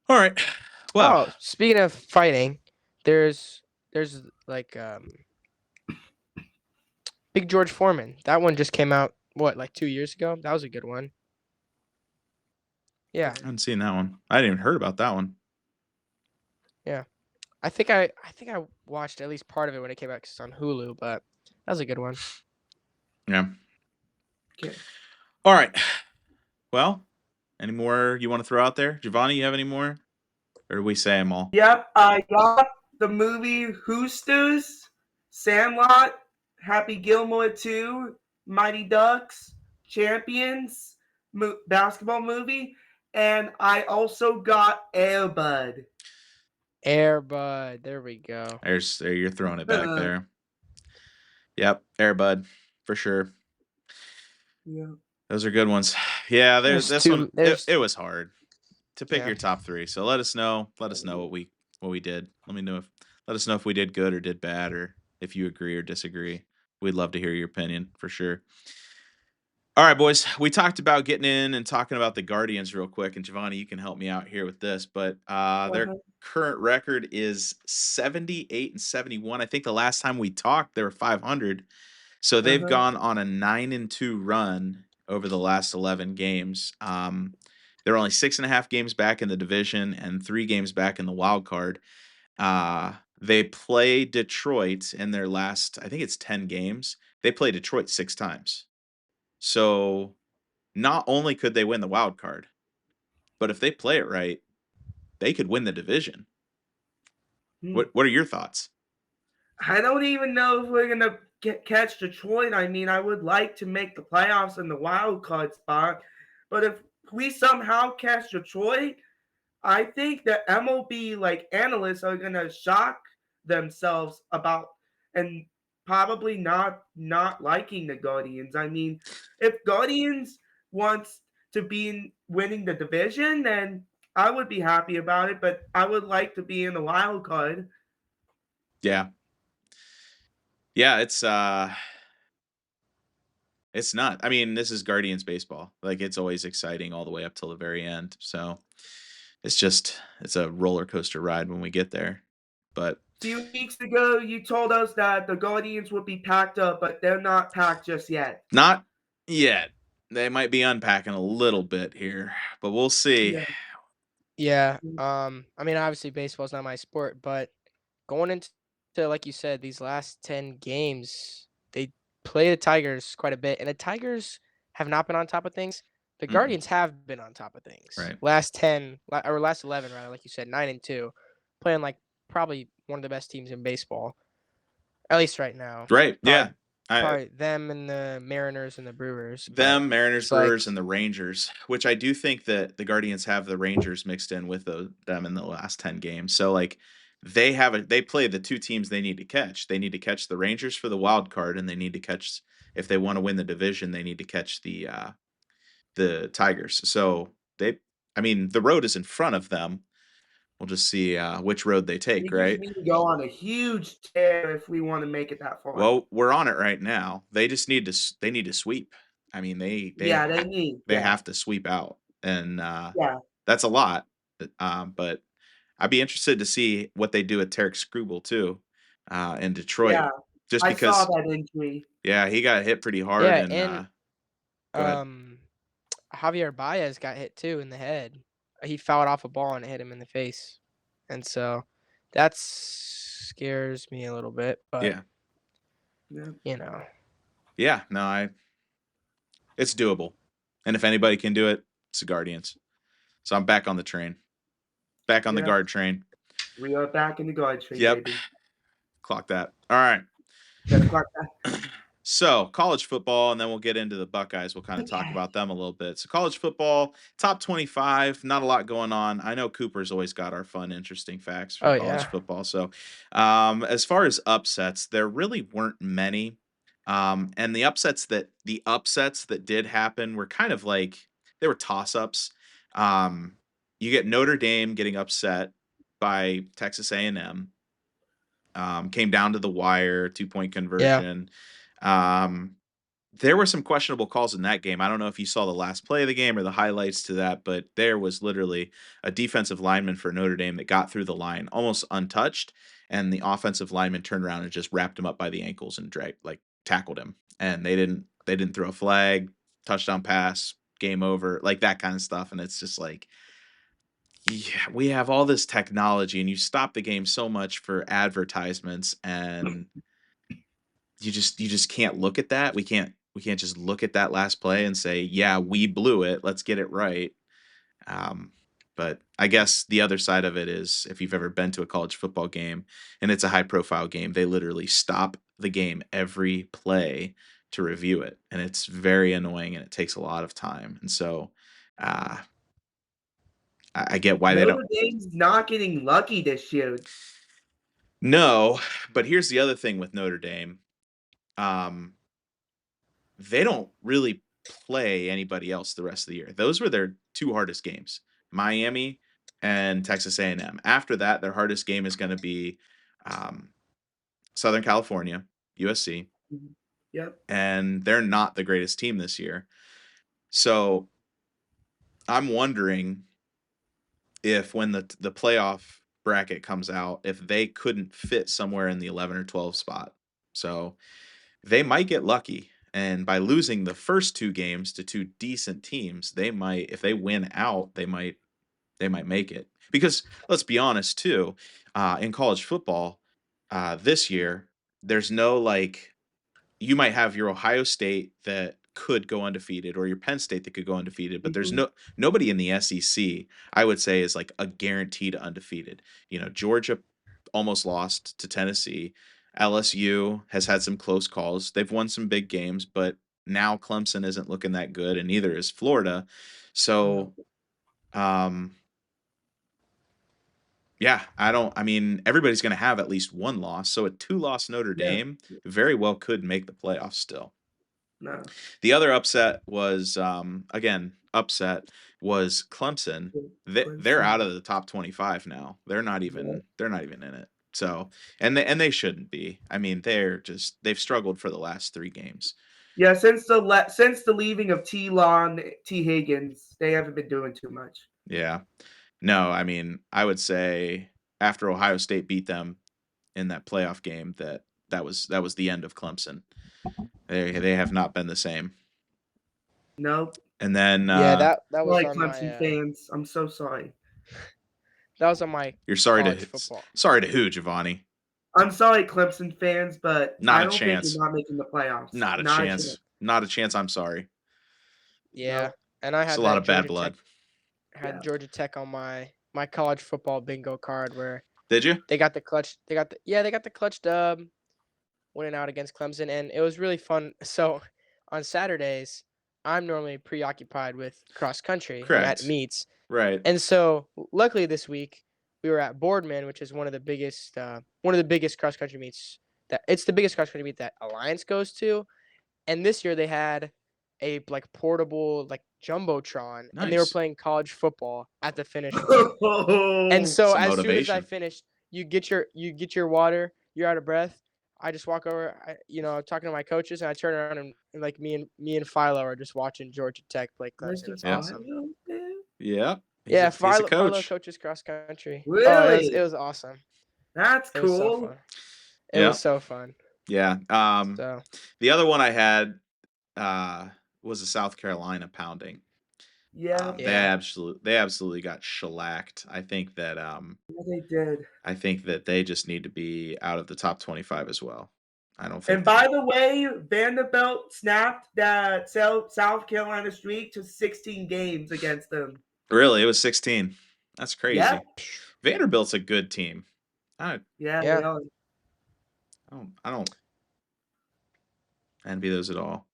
All right. Well, speaking of fighting, there's like Big George Foreman. That one just came out like 2 years ago? That was a good one. Yeah. I haven't seen that one. I hadn't even heard about that one. Yeah. I think I watched at least part of it when it came out 'cause it's on Hulu, but that was a good one. Yeah. Okay. All right. Well, any more you want to throw out there? Giovanni, you have any more? Or do we say them all? Yep, I got the movie Hoosters, Sandlot, Happy Gilmore 2, Mighty Ducks, Champions, basketball movie, and I also got Air Bud. Air Bud, there we go. There you're throwing it back there. Yep, Air Bud, for sure. Yeah. Those are good ones. Yeah, it was hard to pick your top 3. So let us know what we did. Let us know if we did good or did bad, or if you agree or disagree. We'd love to hear your opinion for sure. All right, boys. We talked about getting in and talking about the Guardians real quick, and Giovanni, you can help me out here with this. But their current record is 78-71. I think the last time we talked, they were 500. So they've gone on a 9-2 run over the last 11 games. They're only 6.5 games back in the division and 3 games back in the wild card. They play Detroit in their last, I think it's 10 games. They play Detroit 6 times. So not only could they win the wild card, but if they play it right, they could win the division. What are your thoughts? I don't even know if we're going to catch Detroit. I mean, I would like to make the playoffs in the wild card spot, but if we somehow catch Detroit, I think the MLB analysts are going to shock themselves about and probably not liking the Guardians. I mean, if Guardians wants to be winning the division, then I would be happy about it, but I would like to be in the wild card. Yeah. Yeah, it's not. I mean, this is Guardians baseball. It's always exciting all the way up till the very end. So it's a roller coaster ride when we get there. But a few weeks ago, you told us that the Guardians would be packed up, but they're not packed just yet. Not yet. They might be unpacking a little bit here, but we'll see. Yeah. I mean, obviously baseball's not my sport, but going into, like you said, these last 10 games, they play the Tigers quite a bit, and the Tigers have not been on top of things. The Guardians have been on top of things. Right. Last 10 or last 11 rather, like you said, 9-2, playing like probably one of the best teams in baseball, at least right now. Right. Yeah. Probably them and the Mariners and the Brewers. Mariners, Brewers, and the Rangers, which I do think that the Guardians have the Rangers mixed in with them in the last 10 games. So they play the 2 teams they need to catch. They need to catch the Rangers for the wild card, and they need to catch, if they want to win the division, they need to catch the Tigers. So the road is in front of them. We'll just see which road they take, right? We need to go on a huge tear if we want to make it that far. Well, we're on it right now. They just need to sweep. I mean, they have to sweep out, and that's a lot. But I'd be interested to see what they do with Tarek Skubal too, in Detroit. Yeah, just because I saw that injury. Yeah, he got hit pretty hard. Yeah, and Javier Baez got hit too in the head. He fouled off a ball and it hit him in the face, and so that scares me a little bit. But you know, it's doable, and if anybody can do it, it's the Guardians. So I'm back on the train, back on the guard train. We are back in the guard train. Yep, baby. Clock that. All right. That's quite So, college football, and then we'll get into the Buckeyes. We'll kind of talk about them a little bit. So, college football, top 25, not a lot going on. I know Cooper's always got our fun, interesting facts for Oh college yeah. football. So, as far as upsets, there really weren't many. And the upsets that did happen were kind of like they were toss-ups. Um, you get Notre Dame getting upset by Texas A&M. Came down to the wire, 2-point Yeah. conversion. Um, there were some questionable calls in that game. I don't know if you saw the last play of the game or the highlights to that, but there was literally a defensive lineman for Notre Dame that got through the line almost untouched, and the offensive lineman turned around and just wrapped him up by the ankles and tackled him. And they didn't throw a flag, touchdown pass, game over, like that kind of stuff. And it's just like, yeah, we have all this technology, and you stop the game so much for advertisements, and you just can't look at that. We can't just look at that last play and say, "Yeah, we blew it. Let's get it right." Um, but I guess the other side of it is if you've ever been to a college football game and it's a high profile game, they literally stop the game every play to review it, and it's very annoying and it takes a lot of time. And so, uh, I get why they don't. Notre Dame's not getting lucky this year. No, but here's the other thing with Notre Dame. Um, they don't really play anybody else the rest of the year. Those were their two hardest games, Miami and Texas A&M. After that, their hardest game is going to be um, Southern California, USC, Mhm. Yep. and they're not the greatest team this year. So I'm wondering if when the playoff bracket comes out, if they couldn't fit somewhere in the 11 or 12 spot. So they might get lucky. And by losing the first two games to two decent teams, they might, if they win out, they might make it. Because let's be honest too, in college football, this year, there's no like you might have your Ohio State that could go undefeated or your Penn State that could go undefeated, but there's Mhm. nobody in the SEC I would say is like a guaranteed undefeated. Georgia almost lost to Tennessee. LSU has had some close calls. They've won some big games, but now Clemson isn't looking that good, and neither is Florida. No. So, um, yeah, I mean, everybody's going to have at least one loss. So a two-loss Notre Yeah. Dame very well could make the playoffs still. No. The other upset was, again, was Clemson. They're out Clemson. of the top 25 now. They're not Yeah. even in it. So, and they shouldn't be. I mean, they've struggled for the last 3 games. Yeah, since the leaving of T. Higgins, they haven't been doing too much. Yeah. No, I mean, I would say after Ohio State beat them in that playoff game that was the end of Clemson. They have not been the same. Nope. And then Yeah, that was Sorry, on Clemson my fans. I'm so sorry. that was on my you're sorry college to football. sorry to who, Giovanni? I'm sorry, Clemson fans, but Not I a don't think chance. you're not making the playoffs. Not a Not a chance. chance. Not a chance. I'm sorry. Yeah, No. and I It's a had lot that of bad Georgia blood. Tech had Yeah. Georgia Tech on my college football bingo card where Did you? they got the clutch dub winning out against Clemson, and it was really fun. So on Saturdays, I'm normally preoccupied with cross country. I'm at Correct. meets, Right. and so luckily this week we were at Boardman, which is one of the biggest cross country meets. It's the biggest cross country meet that Alliance goes to, and this year they had a like portable like jumbotron, and they were Nice. playing college football at the finish line. And so Some as soon as I motivation. finished, you get your water, you're out of breath. I just walk over, talking to my coaches, and I turn around and like me and Philo are just watching Georgia Tech play Clemson. There's a It's Yeah. awesome. Philo there? Yeah. He's Yeah, a he's a Philo coach. coaches cross country. Oh, it Really? was awesome. That's It was so cool. fun. It Yeah. was so fun. Yeah. So The other one I had was a South Carolina pounding. Yeah, They yeah. absolutely got shellacked. they did. I think that they just need to be out of the top 25 as well. I don't think And by the way, Vanderbilt snapped that South Carolina streak to 16 games against them. really it was 16. That's Yeah, crazy. Vanderbilt's a good team. I yeah, Yeah. they are. I don't Envy those at all.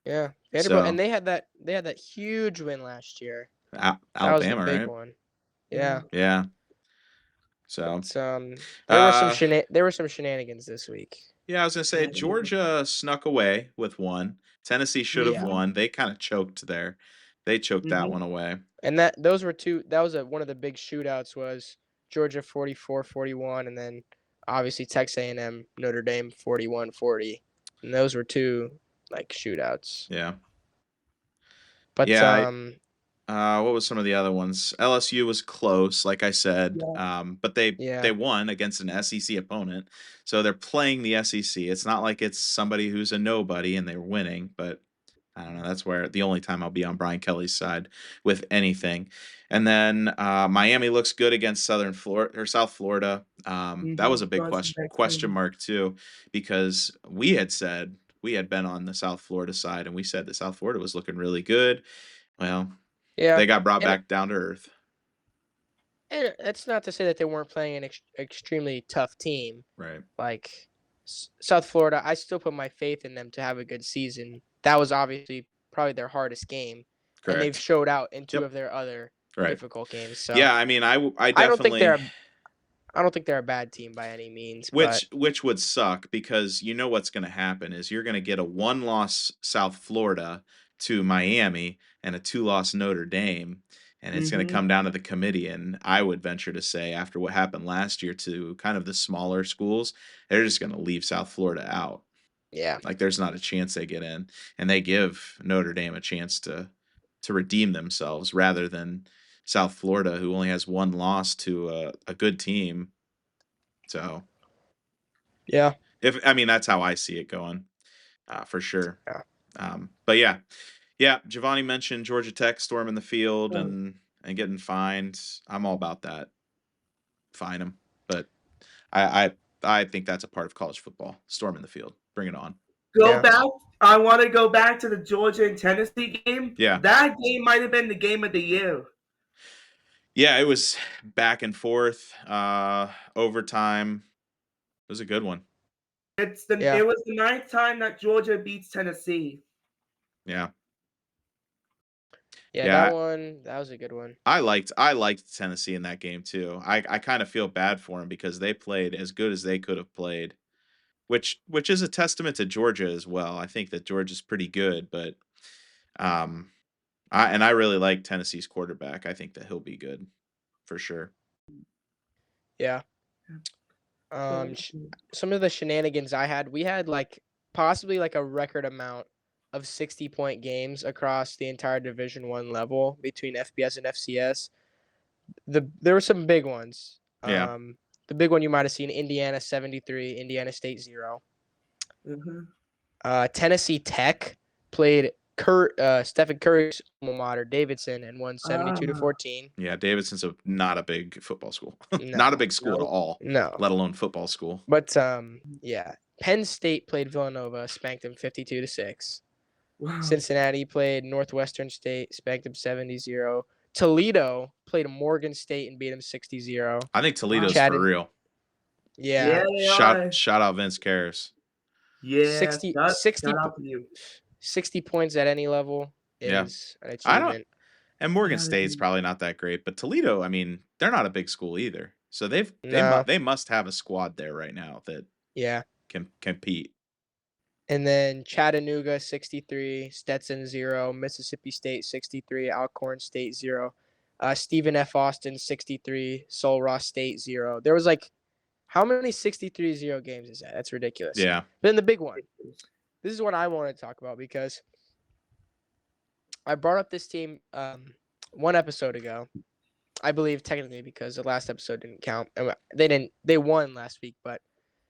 Yeah, Vanderbilt, So and they had that huge win last year. That was the Alabama, big right? one. Yeah, Yeah. So but uh there were some shenanigans this week. yeah, I was gonna say Georgia snuck away with one. Tennessee should have Yeah, won. They kind of choked there. They choked that Mm-hmm. one away. and those were two. That was one of the big shootouts was Georgia 44-41, and then obviously Texas A&M Notre Dame 41-40, and those were two like shootouts. Yeah. But Yeah. What was some of the other ones? LSU was close, like I said, but they yeah, won against an SEC opponent, so they're playing the SEC. It's not like it's somebody who's a nobody and they're winning, but I don't know. That's where the only time I'll be on Brian Kelly's side with anything. And then Miami looks good against Southern Florida or South Florida. That was a big question mark too, because we had been on the South Florida side, and we said that South Florida was looking really good. Well, yeah, they got brought and back down to earth. And that's not to say that they weren't playing an extremely tough team. Right. Like South Florida, I still put my faith in them to have a good season. That was obviously probably their hardest game, and they've Correct. showed out in two Yep. of their other Right. difficult games. So Yeah, I mean, I I don't think definitely I don't think they're a bad team by any means. But which would suck because you know what's going to happen is you're going to get a one-loss South Florida to Miami and a two-loss Notre Dame, and it's going to come down to the committee. And I would venture to say, after what happened last year to kind of the smaller schools, they're just going to leave South Florida out. yeah, Like there's not a chance they get in, and they give Notre Dame a chance to redeem themselves rather than South Florida, who only has one loss to a good team. So yeah, that's how I see it going, for sure. yeah. But yeah. Giovanni mentioned Georgia Tech storming the field and getting fined. I'm all about that. Fine them, but I think that's a part of college football. Storming the field, bring it on. Go back. I want to go back to the Georgia and Tennessee game. Yeah, that game might have been the game of the year. Yeah, it was back and forth, overtime. It was a good one. It was the 9th time that Georgia beats Tennessee. Yeah. Yeah, that was a good one. I liked Tennessee in that game too. I kind of feel bad for them because they played as good as they could have played, which is a testament to Georgia as well. I think that Georgia's pretty good, but I really like Tennessee's quarterback. I think that he'll be good for sure. Yeah. Some of the shenanigans we had possibly a record amount of 60-point games across the entire Division I level between FBS and FCS. There were some big ones. Yeah. The big one you might have seen: Indiana 73, Indiana State 0. Tennessee Tech played Stephen Curry's alma mater, Davidson, and won 72-14. Yeah, Davidson's not a big football school. Not a big school at all. No. Let alone football school. But yeah. Penn State played Villanova, spanked them 52-6. Wow. Cincinnati played Northwestern State, spanked them 70-0. Toledo played Morgan State and beat them 60-0. I think Toledo's for real. Yeah. Shout out Vince Karras. Yeah. 60 points at any level is an achievement. And Morgan State's probably not that great, but Toledo, they're not a big school either. So they must have a squad there right now that can compete. And then Chattanooga 63, Stetson 0, Mississippi State 63, Alcorn State 0, Stephen F. Austin 63, Sul Ross State 0. There was how many 63-0 games is that? That's ridiculous. Yeah. Then the big one. This is what I want to talk about because I brought up this team one episode ago. I believe technically because the last episode didn't count. They won last week, but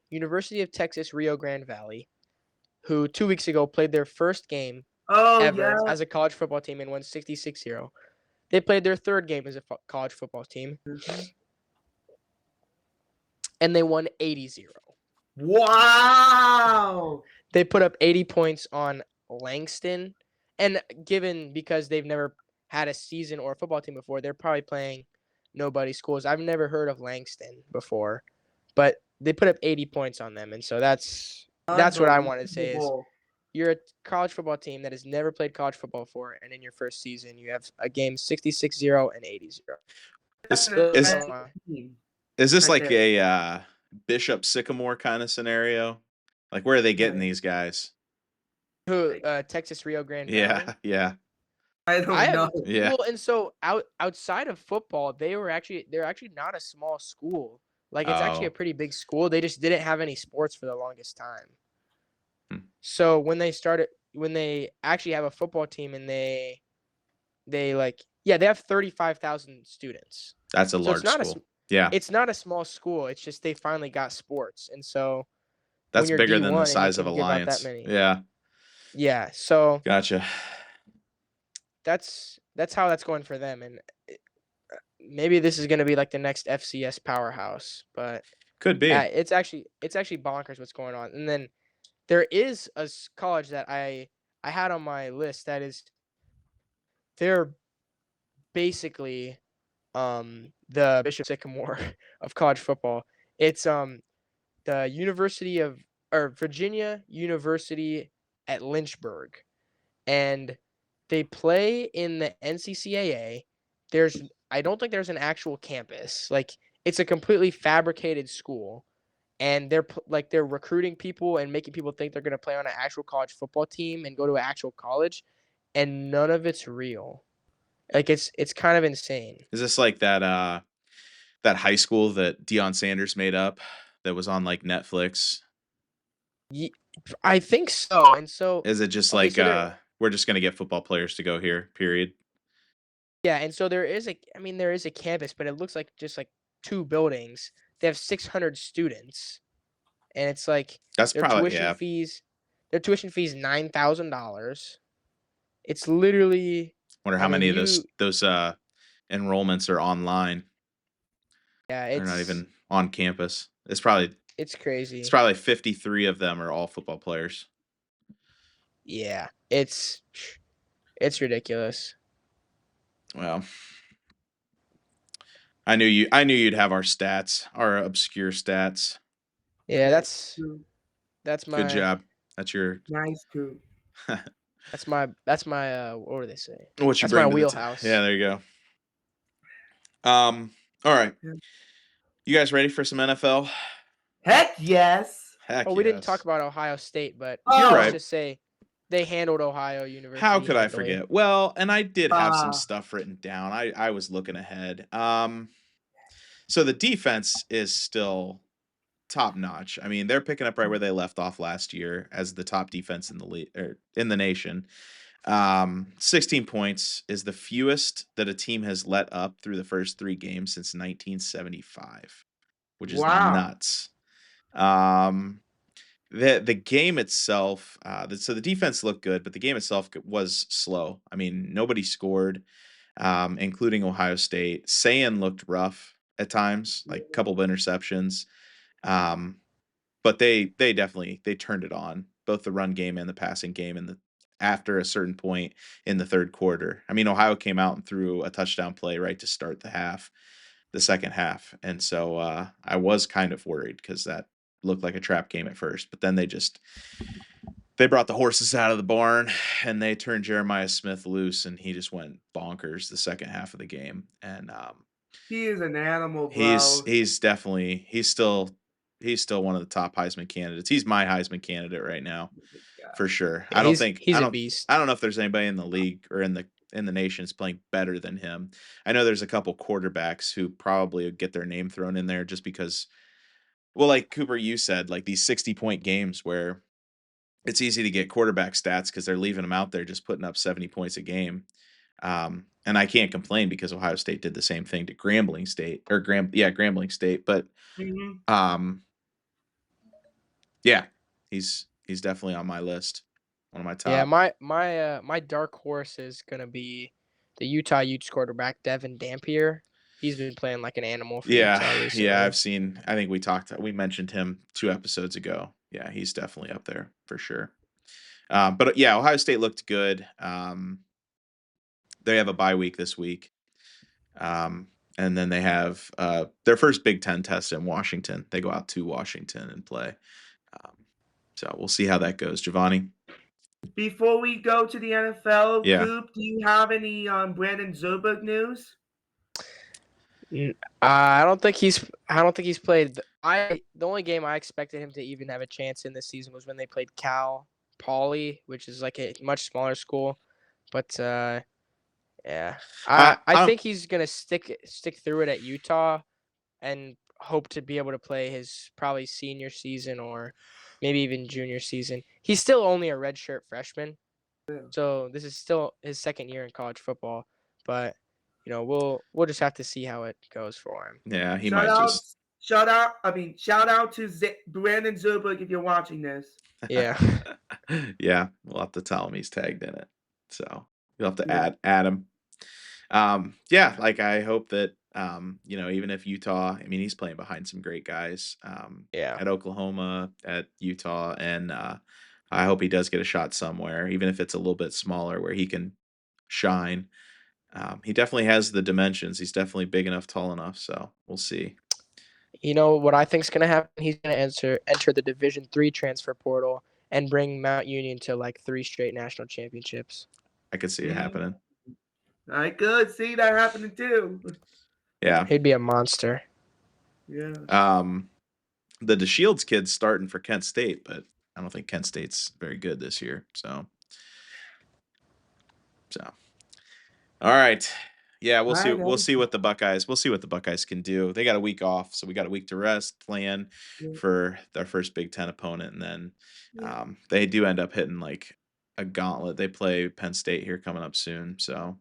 University of Texas Rio Grande Valley, who 2 weeks ago played their first game ever as a college football team and won 66-0. They played their third game as a college football team. And they won 80-0. Wow! They put up 80 points on Langston. And because they've never had a season or a football team before, they're probably playing nobody schools. I've never heard of Langston before. But they put up 80 points on them. And so that's what I wanted to say is you're a college football team that has never played college football before, and in your first season, you have a game 66-0 and 80-0. That's Is an Those is are impressive my team is this right like there. a Bishop Sycamore kind of scenario? Like where are they getting Right. these guys? Texas Rio Grande Valley. Yeah, yeah, I I don't have know. yeah. well, and so outside of football, they're actually not a small school. Like it's actually a Oh, pretty big school. They just didn't have any sports for the longest time. hmm. So when they actually have a football team and they like yeah, they have 35,000 students. That's a So large school. Yeah, it's not a small school. It's just they finally got sports. And so when that's you're bigger than the D1 and you size of can give out that Alliance. many. Yeah, Yeah, so gotcha. that's how that's going for them and maybe this is going to be like the next FCS powerhouse, but Could be. it's actually bonkers what's going on. And then there is a college that I had on my list that is they're basically the Bishop Sycamore of college football. It's the University of or Virginia University at Lynchburg, and they play in the NCCAA. There's I don't think there's an actual campus. Like it's a completely fabricated school, and they're recruiting people and making people think they're going to play on an actual college football team and go to an actual college, and none of it's real. Like it's kind of insane. Is this like that high school that Deion Sanders made up that was on like Netflix? Ye- I think so. And so Is it just okay, like so we're just gonna get football players to go here? Period. and so there is a campus, but it looks like just like two buildings. They have 600 students, and it's like That's their probably tuition yeah. fees their tuition fees $9,000. It's literally Wonder I how mean, many of those enrollments are online. yeah, They're not even on campus. it's It's crazy. probably 53 of them are all football players. Yeah, it's ridiculous. Well, I knew you'd have our stats, our obscure stats. Yeah, Yeah, true. that's Good my job. That's your Nice too. that's my what do they say? what you That's my bring to the wheelhouse. yeah, there you go. All right. Yeah. You guys ready for some NFL? Heck yes. Heck Oh, we didn't talk yes. about Ohio State, but You're let's Oh, right. just say they handled Ohio How University could I handily. forget? Well, and I did have some uh, stuff written down. I was looking ahead. So the defense is still top notch. I mean, they're picking up right where they left off last year as the top defense in the league or in the nation. 16 points is the fewest that a team has let up through the first 3 games since 1975, which is wow. nuts. Um, the game itself, so the defense looked good, but the game itself was slow. I mean, nobody scored, including Ohio State. Sayan looked rough at times, like a couple of interceptions. Um, but they definitely they turned it on, both the run game and the passing game in the after a certain point in the third quarter. I mean, Ohio came out and threw a touchdown play right to start the second half. And so I was kind of worried because that looked like a trap game at first, but then they brought the horses out of the barn and they turned Jeremiah Smith loose and he just went bonkers the second half of the game. And He is an animal, he's bro. he's definitely he's still one of the top Heisman candidates. He's my Heisman candidate right now God. for sure. Yeah, he's a beast. I don't know if there's anybody in the league or in the nation is playing better than him. I know there's a couple quarterbacks who probably would get their name thrown in there just because well, like Cooper, you said, like these 60-point games where it's easy to get quarterback stats because they're leaving them out there just putting up 70 points a game. And I can't complain because Ohio State did the same thing to Grambling State or Grambling State. But Mhm. um, yeah, he's definitely on my list, one of my Yeah, top. my dark horse is gonna be the Utah Utes quarterback Devin Dampier. He's been playing like an animal for Yeah, Utah yeah, I've recently. seen. I think we mentioned him 2 episodes ago. Yeah, he's definitely up there for sure. But yeah, Ohio State looked good. They have a bye week this week. Um, and then they have their first Big Ten test in Washington. They go out to Washington and play. Um, so we'll see how that goes. Giovanni? Before we go to the NFL, Yeah. Coop, do you have any Brandon Zerberg news? I don't think he's played. The only game I expected him to even have a chance in this season was when they played Cal Poly, which is like a much smaller school. But yeah, I I think he's gonna stick through it at Utah and hope to be able to play his probably senior season or maybe even junior season. He's still only a redshirt freshman, so this is still his second year in college football. But we'll just have to see how it goes for him. yeah, he Shout might out, just shout out to Brandon Zerberg if you're watching this. Yeah. yeah, we'll have to tell him he's tagged in it. So you'll have to Yeah. add him. Yeah, like I hope that even if Utah, I mean, he's playing behind some great guys Yeah. at Oklahoma, at Utah, and I hope he does get a shot somewhere, even if it's a little bit smaller, where he can shine. He definitely has the dimensions. He's definitely big enough, tall enough. So we'll see. You know what I think's gonna happen? He's gonna enter the Division III transfer portal and bring Mount Union to like 3 straight national championships. I could see it happening. I could see that happening too. Yeah. He'd be a monster. Yeah. The DeShields kid's starting for Kent State, but I don't think Kent State's very good this year. So, all right, yeah, we'll see. We'll see what the Buckeyes. We'll see what the Buckeyes can do. They got a week off, so we got a week to rest, plan for their first Big Ten opponent, and then they do end up hitting like a gauntlet. They play Penn State here coming up soon, so.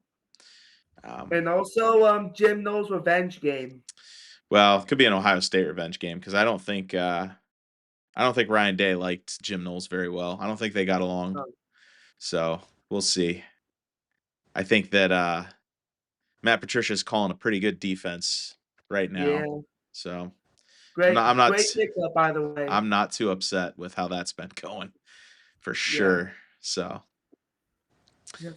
And also, Jim Knowles' revenge game. Well, it could be an Ohio State revenge game because I don't think Ryan Day liked Jim Knowles very well. I don't think they got along. So we'll see. I think that Matt Patricia's calling a pretty good defense right now. Yeah. So Great great pickup, by the way. I'm not too upset with how that's been going, for sure. Yeah. So. Yeah.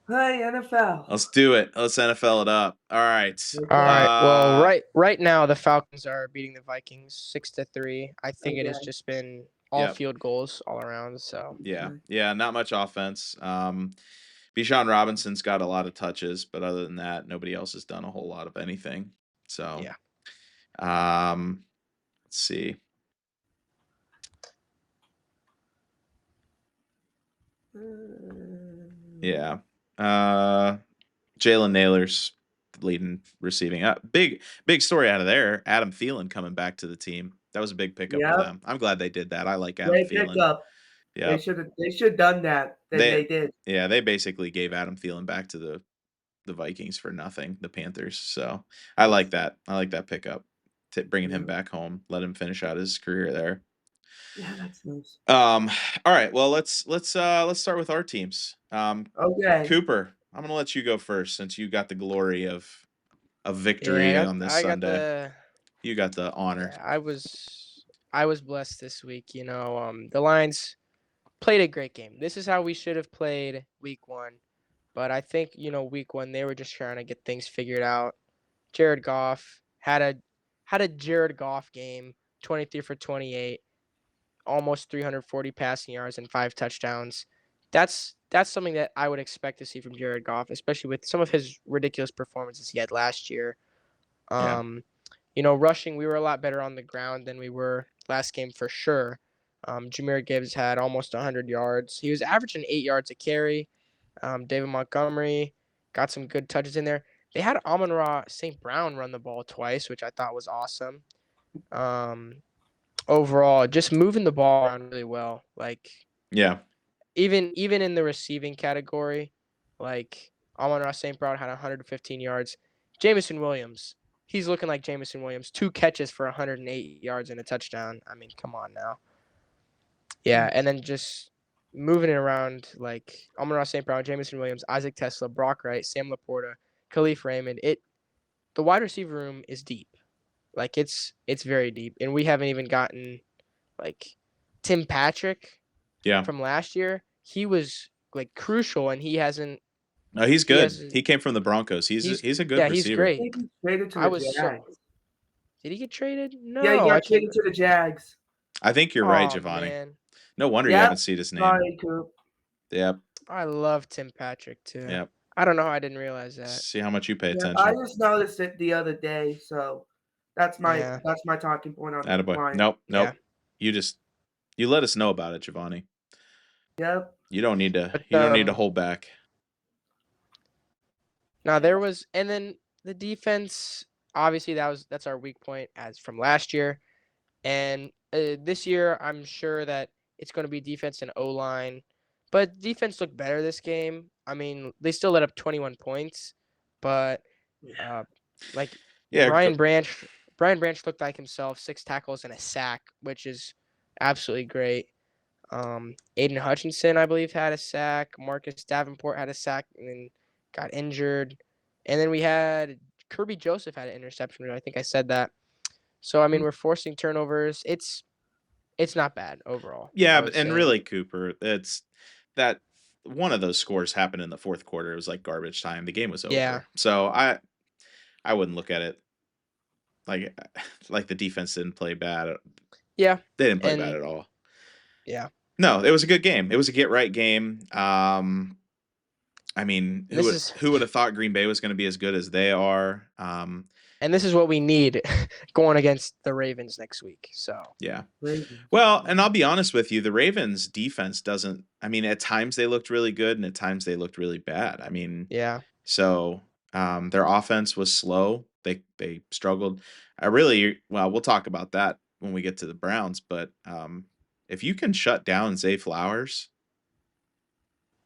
Hey, NFL. Let's do it. Let's NFL it up. All right. All right. Well, right now the Falcons are beating the Vikings 6-3. I think it has just been all field goals all around. So yeah, not much offense. Bijan Robinson's got a lot of touches, but other than that, nobody else has done a whole lot of anything. So let's see. Yeah. Jalen Naylor's leading receiving. Big story out of there. Adam Thielen coming back to the team. That was a big pickup for them. I'm glad they did that. I like Adam Thielen. Pickup. Yeah. They should have done that. They did. Yeah, they basically gave Adam Thielen back to the Vikings for nothing, the Panthers. So I like that. I like that pickup. Bringing him back home, let him finish out his career there. Yeah, that's nice. All right. Well, let's start with our teams. Okay. Cooper, I'm gonna let you go first since you got the glory of victory on this Sunday. You got the honor. Yeah, I was blessed this week. The Lions played a great game. This is how we should have played week 1. But I think, week 1 they were just trying to get things figured out. Jared Goff had a Jared Goff game, 23 for 28, almost 340 passing yards and 5 touchdowns. That's something that I would expect to see from Jared Goff, especially with some of his ridiculous performances he had last year. Rushing, we were a lot better on the ground than we were last game for sure. Jahmyr Gibbs had almost 100 yards. He was averaging 8 yards a carry. David Montgomery got some good touches in there. They had Amon-Ra St. Brown run the ball twice, which I thought was awesome. Overall, just moving the ball around really well. Even in the receiving category, like Amon-Ra St. Brown had 115 yards. Jameson Williams, he's looking like Jameson Williams. 2 catches for 108 yards and a touchdown. I mean, come on now. Yeah, and then just moving it around like Amon-Ra St. Brown, Jameson Williams, Isaac Tesla, Brock Wright, Sam Laporta, Khalif Raymond. The wide receiver room is deep. Like it's very deep. And we haven't even gotten like Tim Patrick from last year. He was like crucial and he hasn't. No, he's good. He came from the Broncos. He's a good receiver. He's great. He traded to the Jags. Did he get traded? No. Yeah, he got traded to the Jags. I think you're right, Giovanni. Man. No wonder you haven't seen his name. Sorry, Coop. Yep. I love Tim Patrick too. Yep. I don't know how I didn't realize that. See how much you pay Yeah, I attention. just noticed it the other day, so that's my Yeah. that's my talking point on Attaboy. why. Nope. Yeah. Nope. You let us know about it, Giovanni. Yep. You don't need to. But You don't need to hold back. now there was, and then the defense. Obviously, that's our weak point as from last year, and this year I'm sure that it's going to be defense and O line, but defense looked better this game. I mean, they still let up 21 points, but Yeah. uh, like Yeah. Brian Branch looked like himself, 6 tackles and a sack, which is absolutely great. Aiden Hutchinson, I believe, had a sack. Marcus Davenport had a sack and then got injured. And then we had Kirby Joseph had an interception. I think I said that. So I mean, we're forcing turnovers. It's not bad overall, I Yeah, would and say. really, Cooper, it's that one of those scores happened in the fourth quarter. It was like garbage time. The game was Yeah, over. So I wouldn't look at it like like the defense didn't play bad. yeah, They didn't play bad and at all. yeah. No, it was a good game. It was a get right game. I mean, And this is who would have thought Green Bay was going to be as good as they are? and this is what we need going against the Ravens next week. So Yeah. Ravens. Well, and I'll be honest with you, the Ravens defense doesn't, I mean, at times they looked really good and at times they looked really bad. I mean, yeah, so their offense was slow. They struggled. Well, we'll talk about that when we get to the Browns, but if you can shut down Zay Flowers,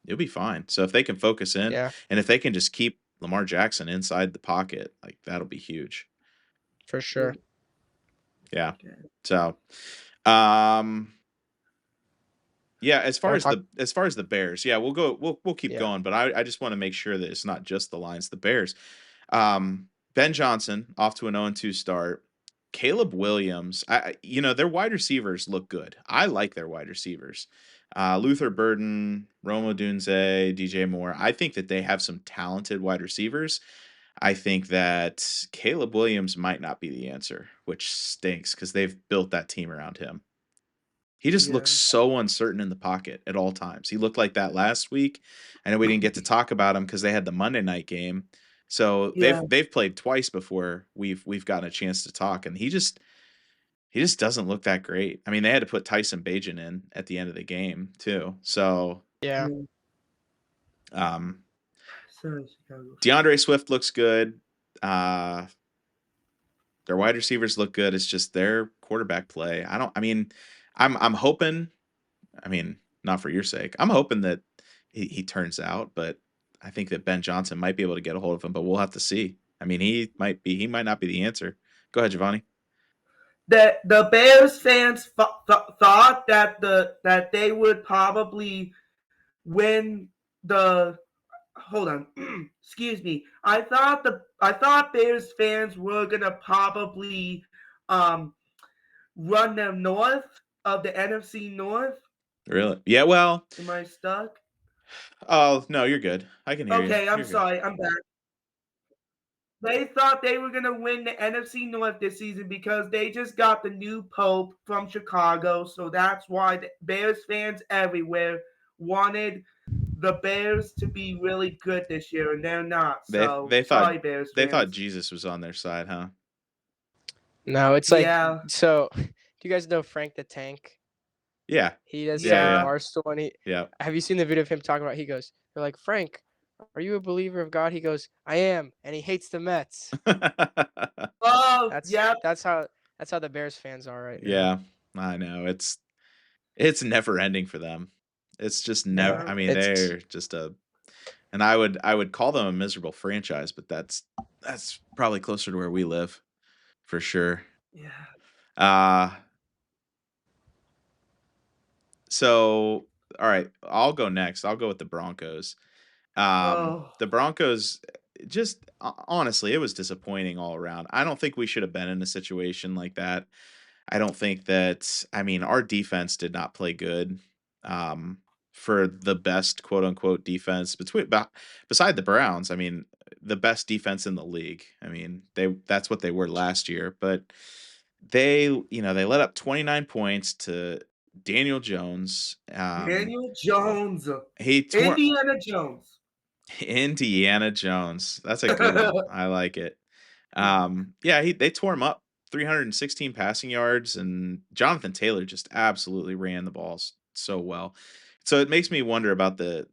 you'll be fine. So if they can focus in yeah, and if they can just keep Lamar Jackson inside the pocket, like that'll be huge. for sure. Yeah. Okay. So um yeah, You want to talk? as far as the Bears, yeah, we'll keep Yeah, going, but I just want to make sure that it's not just the Lions, the Bears. Ben Johnson off to an 0-2 start. Caleb Williams, their wide receivers look good. I like their wide receivers. Luther Burden, Roma Dunze, DJ Moore. I think that they have some talented wide receivers. I think that Caleb Williams might not be the answer, which stinks because they've built that team around him. He just looks Yeah. so uncertain in the pocket at all times. He looked like that last week. I know we didn't get to talk about him because they had the Monday night game. So Yeah. they've played twice before we've gotten a chance to talk, and he just doesn't look that great. I mean, they had to put Tyson Bagent in at the end of the game too. So yeah, um, So Chicago. DeAndre Swift looks good. Their wide receivers look good. It's just their quarterback play. I'm hoping, I mean, not for your sake. I'm hoping that he turns out, but I think that Ben Johnson might be able to get a hold of him, but we'll have to see. I mean, he might not be the answer. Go ahead, Giovanni. The Bears fans thought that they would probably win the. Hold on, excuse me. I thought Bears fans were gonna probably run them north of the NFC North. Really? Yeah, well, Am I stuck? oh, no, you're good. I can hear you. Okay, I'm You're good. sorry. I'm back. They thought they were going to win the NFC North this season because they just got the new pope from Chicago. So that's why the Bears fans everywhere wanted the Bears to be really good this year, and they're not. So They thought sorry, Bears they thought fans. Jesus was on their side, huh? no, it's like Yeah, so. Do you guys know Frank the Tank? Yeah. He does Yeah, something with yeah. yeah. Barstool, and Yeah. have you seen the video of him talking about? He goes, "They're like Frank, are you a believer of God?" He goes, "I am," and he hates the Mets. Oh, That's yeah, that's how that's how the Bears fans are right now. Yeah, I know. It's never ending for them. It's just never, yeah. I mean, It's they're just and I would call them a miserable franchise, but that's probably closer to where we live for sure. Yeah. Uh so all right, I'll go next. I'll go with the Broncos. Oh, The Broncos just honestly, it was disappointing all around. I don't think we should have been in a situation like that. I don't think that, I mean, our defense did not play good. Um, for the best quote unquote defense beside the Browns, I mean, the best defense in the league. I mean, that's what they were last year, but they let up 29 points to Daniel Jones. Daniel Jones. He tore Indiana Jones. Indiana Jones. That's a good one. I like it. Yeah, they tore him up. 316 passing yards, and Jonathan Taylor just absolutely ran the balls so well. So it makes me wonder about the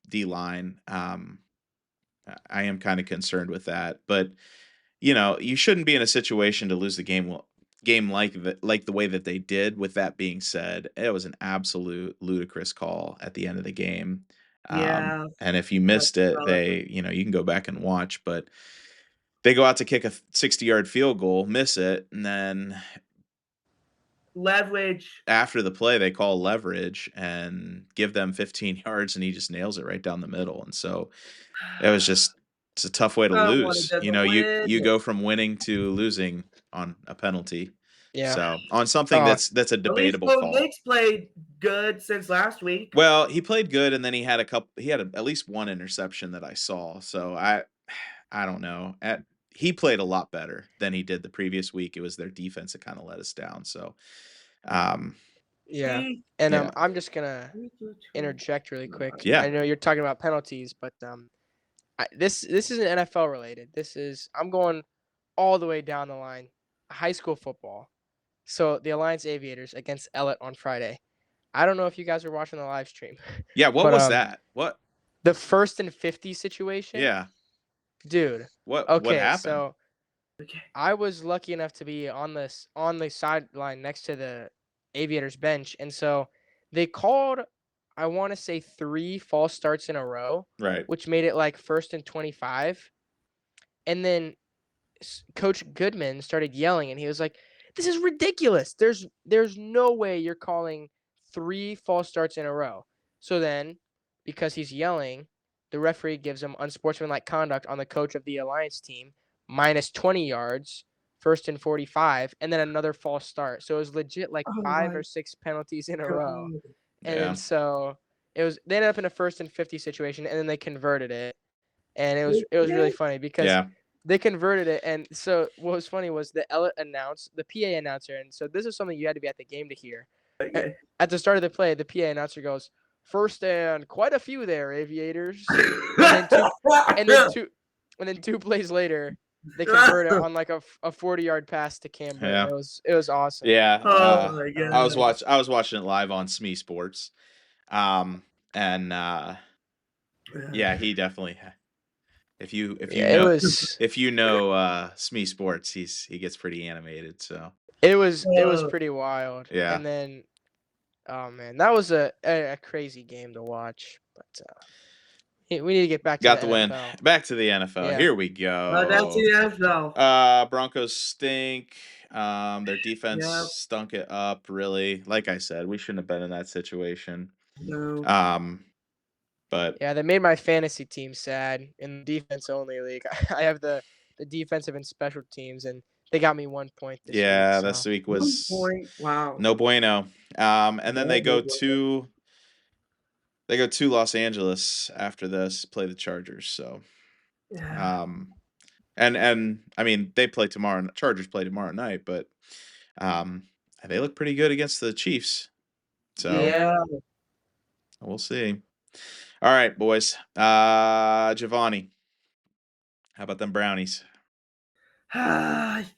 D line. I am kind of concerned with that, but you shouldn't be in a situation to lose the game like the way that they did. With that being said, it was an absolute ludicrous call at the end of the game. Yeah. And if you missed it, you can go back and watch, but they go out to kick a 60-yard field goal, miss it, and then Leverage. after the play, they call leverage and give them 15 yards, and he just nails it right down the middle. And so it's a tough way to I wanted lose. them to win. You go from winning to losing on a penalty. Yeah. So on something Oh, that's a At least debatable Bo call. Nix played good since last week. Well, he played good, and then he had at least one interception that I saw. So I don't know. He played a lot better than he did the previous week. It was their defense that kind of let us down. So, yeah. He- And Yeah. I'm just gonna interject really quick. Yeah. I know you're talking about penalties, but this isn't NFL related. I'm going all the way down the line. High school football. So the Alliance Aviators against Ellet on Friday. I don't know if you guys were watching the live stream. Yeah, what But, was that? What? The 1st and 50 situation. Yeah. Dude. What Okay, happened? so Okay. I was lucky enough to be on the sideline next to the Aviators bench, and so they called, I want to say 3 false starts in a row, Right. which made it like 1st and 25. And then Coach Goodman started yelling, and he was like, "This is ridiculous. There's no way you're calling 3 false starts in a row." So then, because he's yelling, the referee gives him unsportsmanlike conduct on the coach of the Alliance team, minus 20 yards, 1st and 45, and then another false start. So it was legit like Oh 5 my or 6 penalties in a row. God. And Yeah. then so they ended up in a 1st and 50 situation, and then they converted it. And it was really funny because Yeah. they converted it. And so what was funny was the PA announcer, and so this is something you had to be at the game to hear. Okay. At the start of the play, the PA announcer goes, "First and quite a few there, Aviators." and then 2 plays later, they converted on like a 40-yard pass to Cam Burton. Yeah. It was awesome. Yeah. Oh my God. I was watching it live on SME Sports. And yeah, he definitely if you It know was SME Sports, he gets pretty animated, so it was pretty wild. Yeah. And then oh man, that was a crazy game to watch. But we need to get back to got the the win. NFL. Back to the NFL. Yeah. Here we That's go. the NFL. Broncos stink. Their defense Yep. stunk it up, really. Like I said, we shouldn't have been in that situation. No. But Yeah, they made my fantasy team sad in the defense only league. I have the defensive and special teams, and they got me 1 point this week. yeah, So. this week 1 was point. Wow. no bueno. And then they go to Los Angeles after this, play the Chargers. So Yeah. and I mean they play tomorrow. Chargers play tomorrow night, but they look pretty good against the Chiefs. So Yeah. we'll see. All right, boys. Giovanni, how about them Brownies?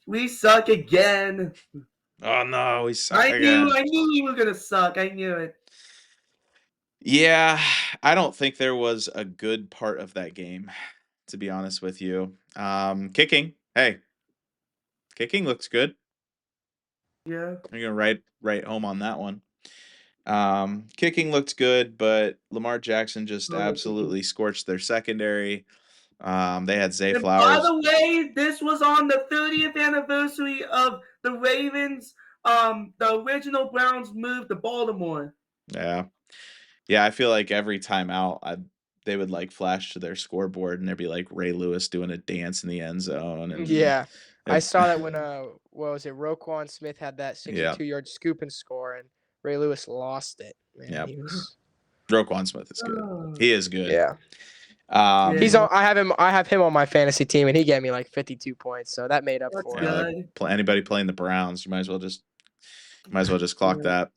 We suck again. Oh no, we suck I again. knew we were gonna suck. I knew it. Yeah, I don't think there was a good part of that game, to be honest with you. Kicking. Hey, kicking looks good. Yeah. I'm gonna write home on that one. Kicking looked good, but Lamar Jackson just absolutely scorched their secondary. They had Zay And Flowers. by the way, this was on the 30th anniversary of the Ravens. The original Browns moved to Baltimore. Yeah. Yeah, I feel like every time out, they would like flash to their scoreboard and there'd be like Ray Lewis doing a dance in the end zone. And Yeah, I saw that when what was it? Roquan Smith had that 62-yard scoop and score, and Ray Lewis lost it. Man, Yep. he was. Roquan Smith is good. He is good. Yeah. He's on. I have him on my fantasy team, and he gave me like 52 points, so that made up for it. Anybody playing the Browns, you might as well just clock that.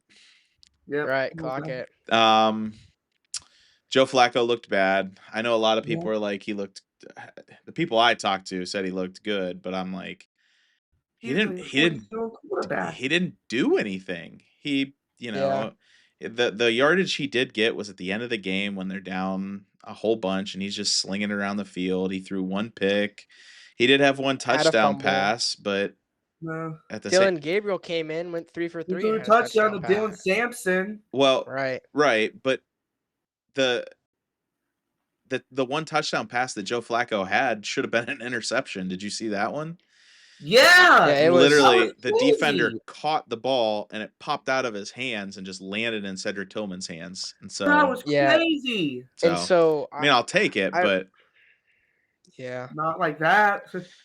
Yep. Right, clock it. Um, Joe Flacco looked bad. I know a lot of people Yeah. are like he looked. The people I talked to said he looked good, but I'm like he He's didn't. a He didn't. 42-year-old quarterback. He didn't do anything. He, Yeah. the yardage he did get was at the end of the game when they're down a whole bunch, and he's just slinging it around the field. He threw one pick. He did have one Had a touchdown fumble. pass, but No. at the same, Dylan Gabriel came in, went 3 for He 3, threw and a had a touchdown to touchdown Dylan pass. Sampson. well, Right. right, but the the one touchdown pass that Joe Flacco had should have been an interception. Did you see that one? Yeah, Yeah, it that was. was Literally, the defender crazy. caught the ball and it popped out of his hands and just landed in Cedric Tillman's hands. And That so, was Yeah, crazy. and so so I mean, I'll take it, I but yeah, Not like that.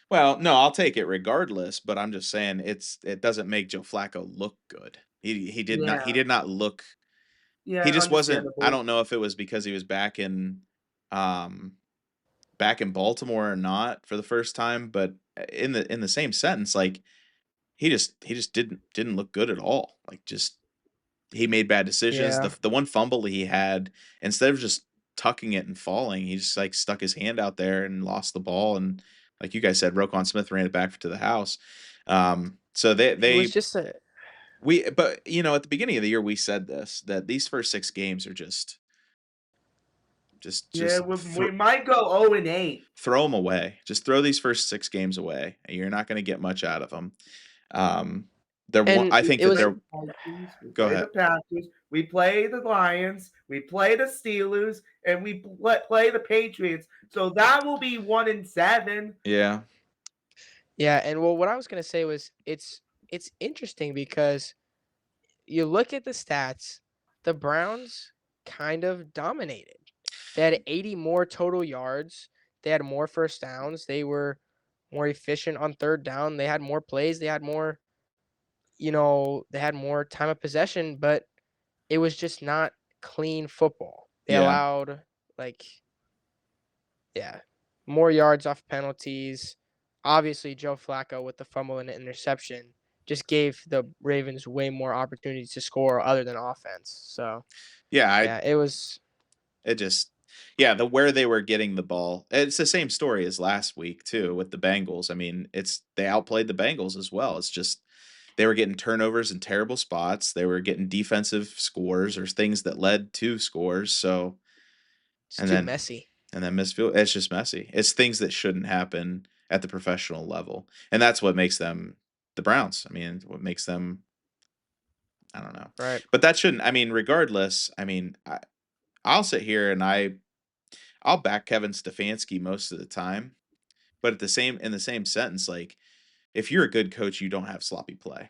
well, no, I'll take it regardless. But I'm just saying it doesn't make Joe Flacco look good. He Yeah. did not look. He Yeah, just wasn't. I understandable. don't know if it was because he was um, back in Baltimore or not for the first time, but in the same sentence, like he just didn't look good at all. Like just he made bad decisions. yeah. The one fumble he had, instead of just tucking it and falling, he just like stuck his hand out there and lost the ball. And like you guys said, Roquan Smith ran it back to the house. So It was just a but at the beginning of the year we said this that these first 6 games are Yeah, we might go 0-8. throw them away. Just throw these first 6 games away, and you're not going to get much out of them. and I We think it that play was they're. the Vikings, we Go play ahead. the Packers, we play the Lions, we play the Steelers, and we play the Patriots. So that will be 1-7. Yeah. yeah, and well, what I was gonna say was it's interesting because you look at the stats, the Browns kind of dominated. They had 80 more total yards. They had more first downs. They were more efficient on third down. They had more plays. They had more, they had more time of possession, but it was just not clean football. They Yeah. allowed like yeah, more yards off penalties. Obviously, Joe Flacco with the fumble and the interception just gave the Ravens way more opportunities to score other than offense. So, Yeah. yeah, it was It just yeah, the where they were getting the ball. It's the same story as last week too with the Bengals. I mean, they outplayed the Bengals as well. It's just they were getting turnovers in terrible spots. They were getting defensive scores or things that led to scores. So it's and too then messy. missed field. It's just messy. It's things that shouldn't happen at the professional level. And that's what makes them the Browns. I mean, what makes them I don't know. Right. But that shouldn't I mean, regardless, I mean, I'll sit here and I'll back Kevin Stefanski most of the time, but in the same sentence, like if you're a good coach, you don't have sloppy play.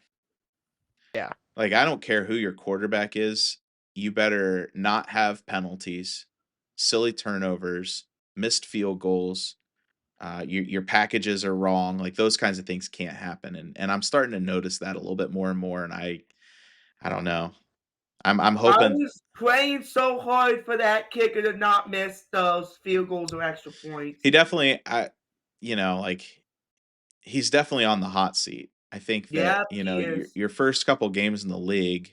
Yeah. Like I don't care who your quarterback is, you better not have penalties, silly turnovers, missed field goals. Your packages are wrong. Like those kinds of things can't happen, and I'm starting to notice that a little bit more and more. And I don't know. I'm I hoping was praying so hard for that kicker to not miss those field goals or extra points. he definitely like he's definitely on the hot seat. I think that, Yeah, he is. your first couple games in the league,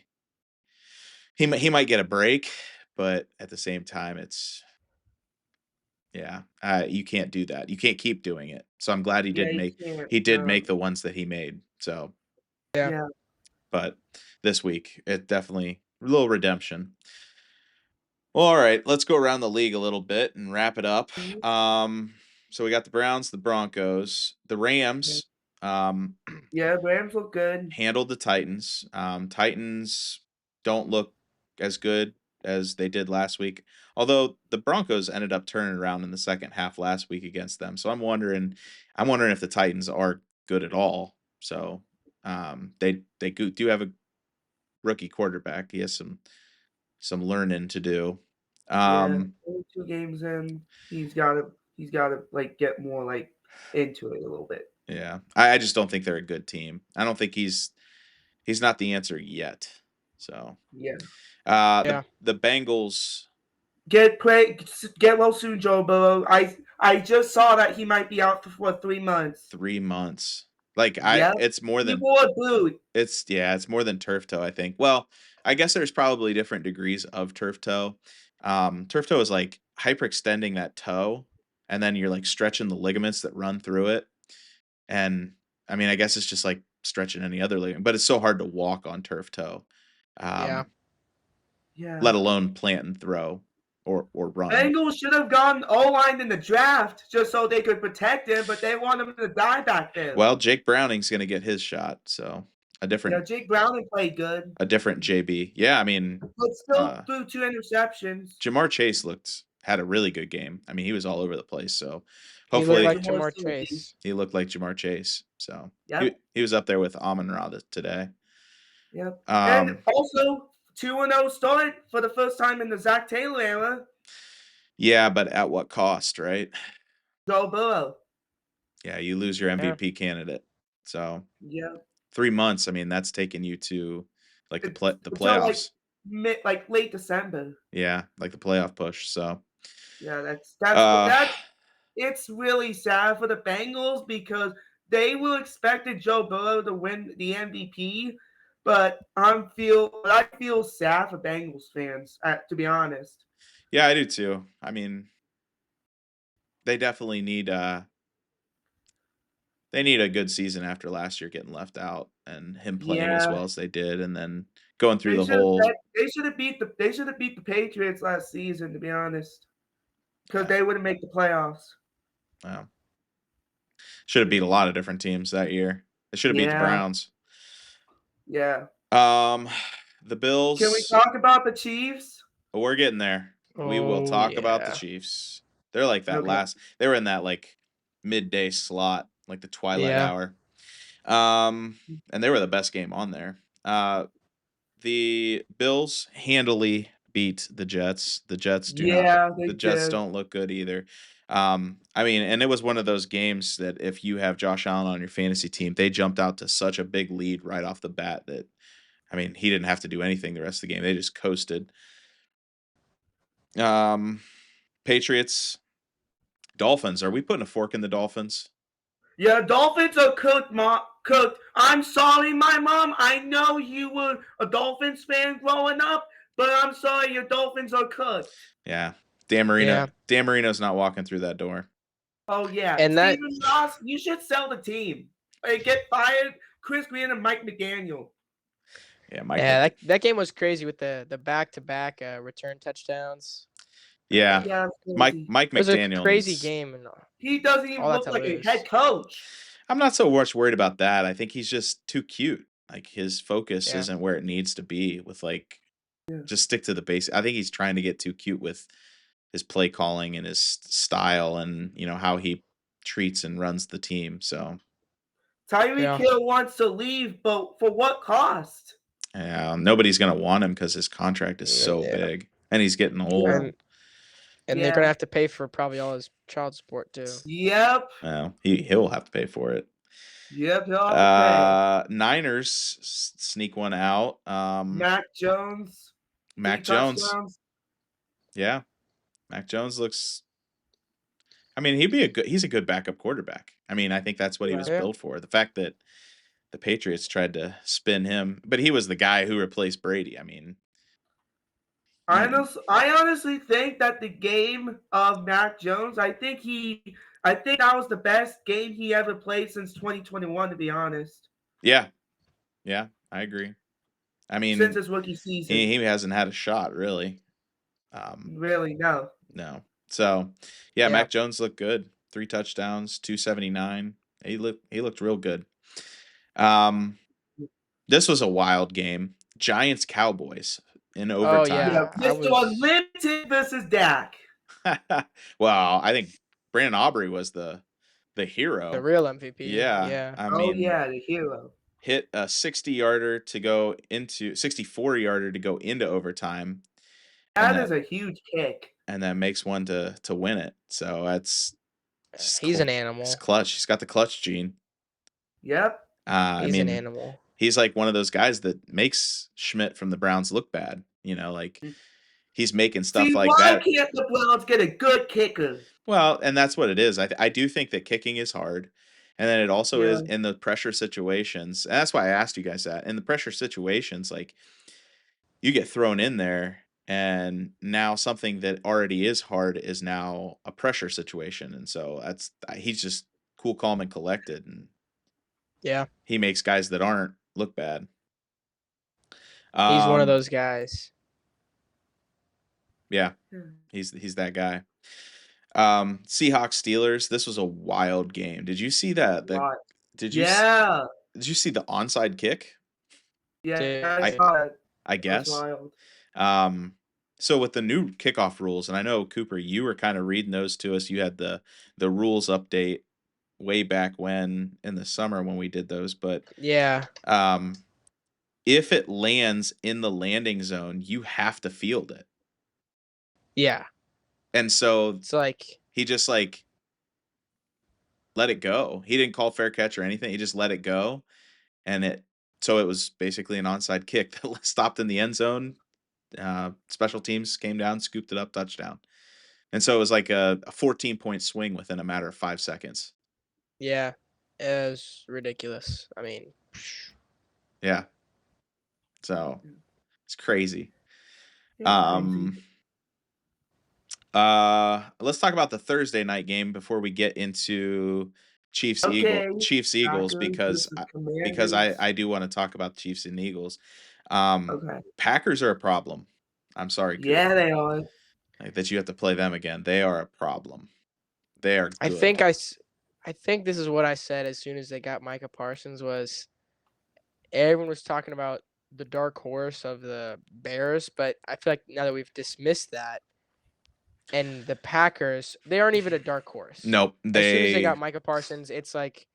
he might get a break, but at the same time, it's yeah, you can't do that. You can't keep doing it. So I'm glad Yeah, he can't. he did make the ones that he made. So, Yeah. Yeah. but this week, it definitely a little redemption. Well, all right, let's go around the league a little bit and wrap it up. Mhm. So we got the Browns, the Broncos, the Rams. Um, Yeah, Rams look good. handled the Titans. Titans don't look as good as they did last week. Although the Broncos ended up turning around in the second half last week against them. So I'm wondering if the Titans are good at all. So they do have a rookie quarterback. He has some learning to do. Yeah, Um, only 2 games in. He's gotta like get more like into it a little bit. yeah. I just don't think they're a good team. I don't think he's not the answer yet. So Yeah. Yeah. the Bengals. Get well soon, Joe Burrow. I just saw that he might be out for 3 months. 3 months. Like Yep. it's more He than wore a boot. it's more than turf toe, I think. Well, I guess there's probably different degrees of turf toe. Turf toe is like hyperextending that toe, and then you're like stretching the ligaments that run through it. And I mean, I guess it's just like stretching any other ligament, but it's so hard to walk on turf toe, Yeah. um, Yeah. let alone plant and throw or run. Bengals should have gone O-line in the draft just so they could protect him, but they want him to die back there. Well, Jake Browning's gonna get his shot, so a Yeah, different Jake Browning played good, a different JB. Yeah, I mean, but still uh, threw 2 interceptions. Jamar Chase had a really good game. I mean, he was all over the place. So He looked Yeah, hopefully like Jamar's Jamar still a beast. Chase. he looked like Jamar Chase. So Yep, he was up there with Amon-Ra today. yep. And Um, also 2-0 start for the first time in the Zach Taylor era. yeah, but at what cost, right? Joe Burrow. Yeah, you lose your Yeah. MVP candidate. So Yeah. 3 months, I mean, that's taking you to like the Until playoffs. like late December. Yeah, like the playoff push. So Yeah, that's uh it's really sad for the Bengals because they will expected Joe Burrow to win the MVP, but I feel sad for Bengals fans, to be honest. yeah, I do too. I mean, they definitely need a good season after last year getting left out and him playing as Yeah, well as they did, and then going through they the should have whole. they should have beat the Patriots last season, to be honest, because Yeah, they wouldn't make the playoffs. well, should have beat a lot of different teams that year. They should have beat the Yeah, Browns. yeah. Um, the Can we Bills. talk about the Chiefs? We're getting there. We will Oh talk about the yeah. Chiefs. They're like that Okay. They were in that like midday slot, like the twilight Yeah. hour. And they were the best game on there. The Bills handily beat the Jets. Yeah, they The Jets did. don't look good either. I mean, and it was one of those games that if you have Josh Allen on your fantasy team, they jumped out to such a big lead right off the bat that I mean, he didn't have to do anything the rest of the game. They just coasted. Um, Patriots, Dolphins. Are we putting a fork in the Dolphins? Yeah, Dolphins are cooked, cooked. I'm sorry, my mom. I know you were a Dolphins fan growing up, but I'm sorry, your Dolphins are cooked. Yeah. Dan Marino. Yeah. Dan Marino's not walking through that door. Oh yeah, And that Stephen Ross, you should sell the team. Hey, get fired, Chris Green and Mike McDaniel. Yeah, Mike. yeah, that game was crazy with the back-to-back return touchdowns. Yeah. Yeah, Mike crazy. It was a McDaniel crazy needs. game and He doesn't even all that look to like a lose. head coach. I'm not so much worried about that. I think he's just too cute. Like his focus Yeah. isn't where it needs to be with like Yeah. just stick to the basic. I think he's trying to get too cute with his play calling and his style and you know how he treats and runs the team. So Tyreek Yeah. Hill wants to leave, but for what cost? yeah, nobody's gonna want him because his contract is so Yeah. big and he's getting old. Yeah. And they're gonna have to pay for probably all his child support too. Yep. Well, he'll have to pay for it. Yep, he'll have to Niners sneak one out. pay. Mac Jones. Mac 3 Jones. touchdowns. Yeah. Mac Jones looks I mean, he's a good backup quarterback. I mean, I think that's what he was Yeah. built for. The fact that the Patriots tried to spin him, but he was the guy who replaced Brady. I mean, I honestly think that the game of Mac Jones, I think that was the best game he ever played since 2021, to be honest. yeah, I agree. I mean, Since his rookie season. he hasn't had a shot really. Really, no. No. So, yeah, Yeah. Mac Jones looked good. 3 touchdowns, 279. He looked real good. This was a wild game. Giants Cowboys in overtime. yeah. Yeah, Mr. Unlimited versus Dak. Well, I think Brandon Aubrey was the hero. The real MVP. Yeah. Yeah. I mean, the hero. hit a 64-yarder to go into overtime. That is a huge kick. And then makes one to win it. So that's He's an animal. He's clutch. He's got the clutch gene. Yep. He's an animal. He's like one of those guys that makes Schmidt from the Browns look bad. You know, like he's making stuff like that. Why can't the Browns get a good kicker? Well, and that's what it is. I do think that kicking is hard. And then it also Yeah. is in the pressure situations. And that's why I asked you guys that. In the pressure situations, like you get thrown in there and now something that already is hard is now a pressure situation. And so he's just cool, calm, and collected, and Yeah. he makes guys that aren't look bad. He's one of Um, those guys. yeah, he's that guy. Seahawks Steelers. This was a wild game. Did you see that? Right. Did you s- Yeah. did you see the onside kick? Yeah, I Dude. saw it. I That was guess. wild. So with the new kickoff rules, and I know Cooper, you were kind of reading those to us. You had the rules update way back when in the summer when we did those, but Yeah. if it lands in the landing zone, you have to field it. Yeah. And so It's like, he just like let it go. He didn't call fair catch or anything. He just let it go. And it was basically an onside kick that stopped in the end zone. Special teams came down, scooped it up, touchdown. And so it was like a 14-point swing within a matter of 5 seconds. yeah, it was ridiculous. I mean, Yeah. So it's crazy. Yeah, crazy. Let's talk about the Thursday night game before we get into Chiefs Okay. Eagles Packers because versus because Commanders. I do want to talk about the Chiefs and Eagles. Okay. Packers are a problem. I'm sorry, Coop, Yeah, they are. like, that you have to play them again. They are a problem. They are I good. think I think this is what I said as soon as they got Micah Parsons was everyone was talking about the dark horse of the Bears, but I feel like now that we've dismissed that and the Packers, they aren't even a dark horse. Nope. As soon as they got Micah Parsons, it's like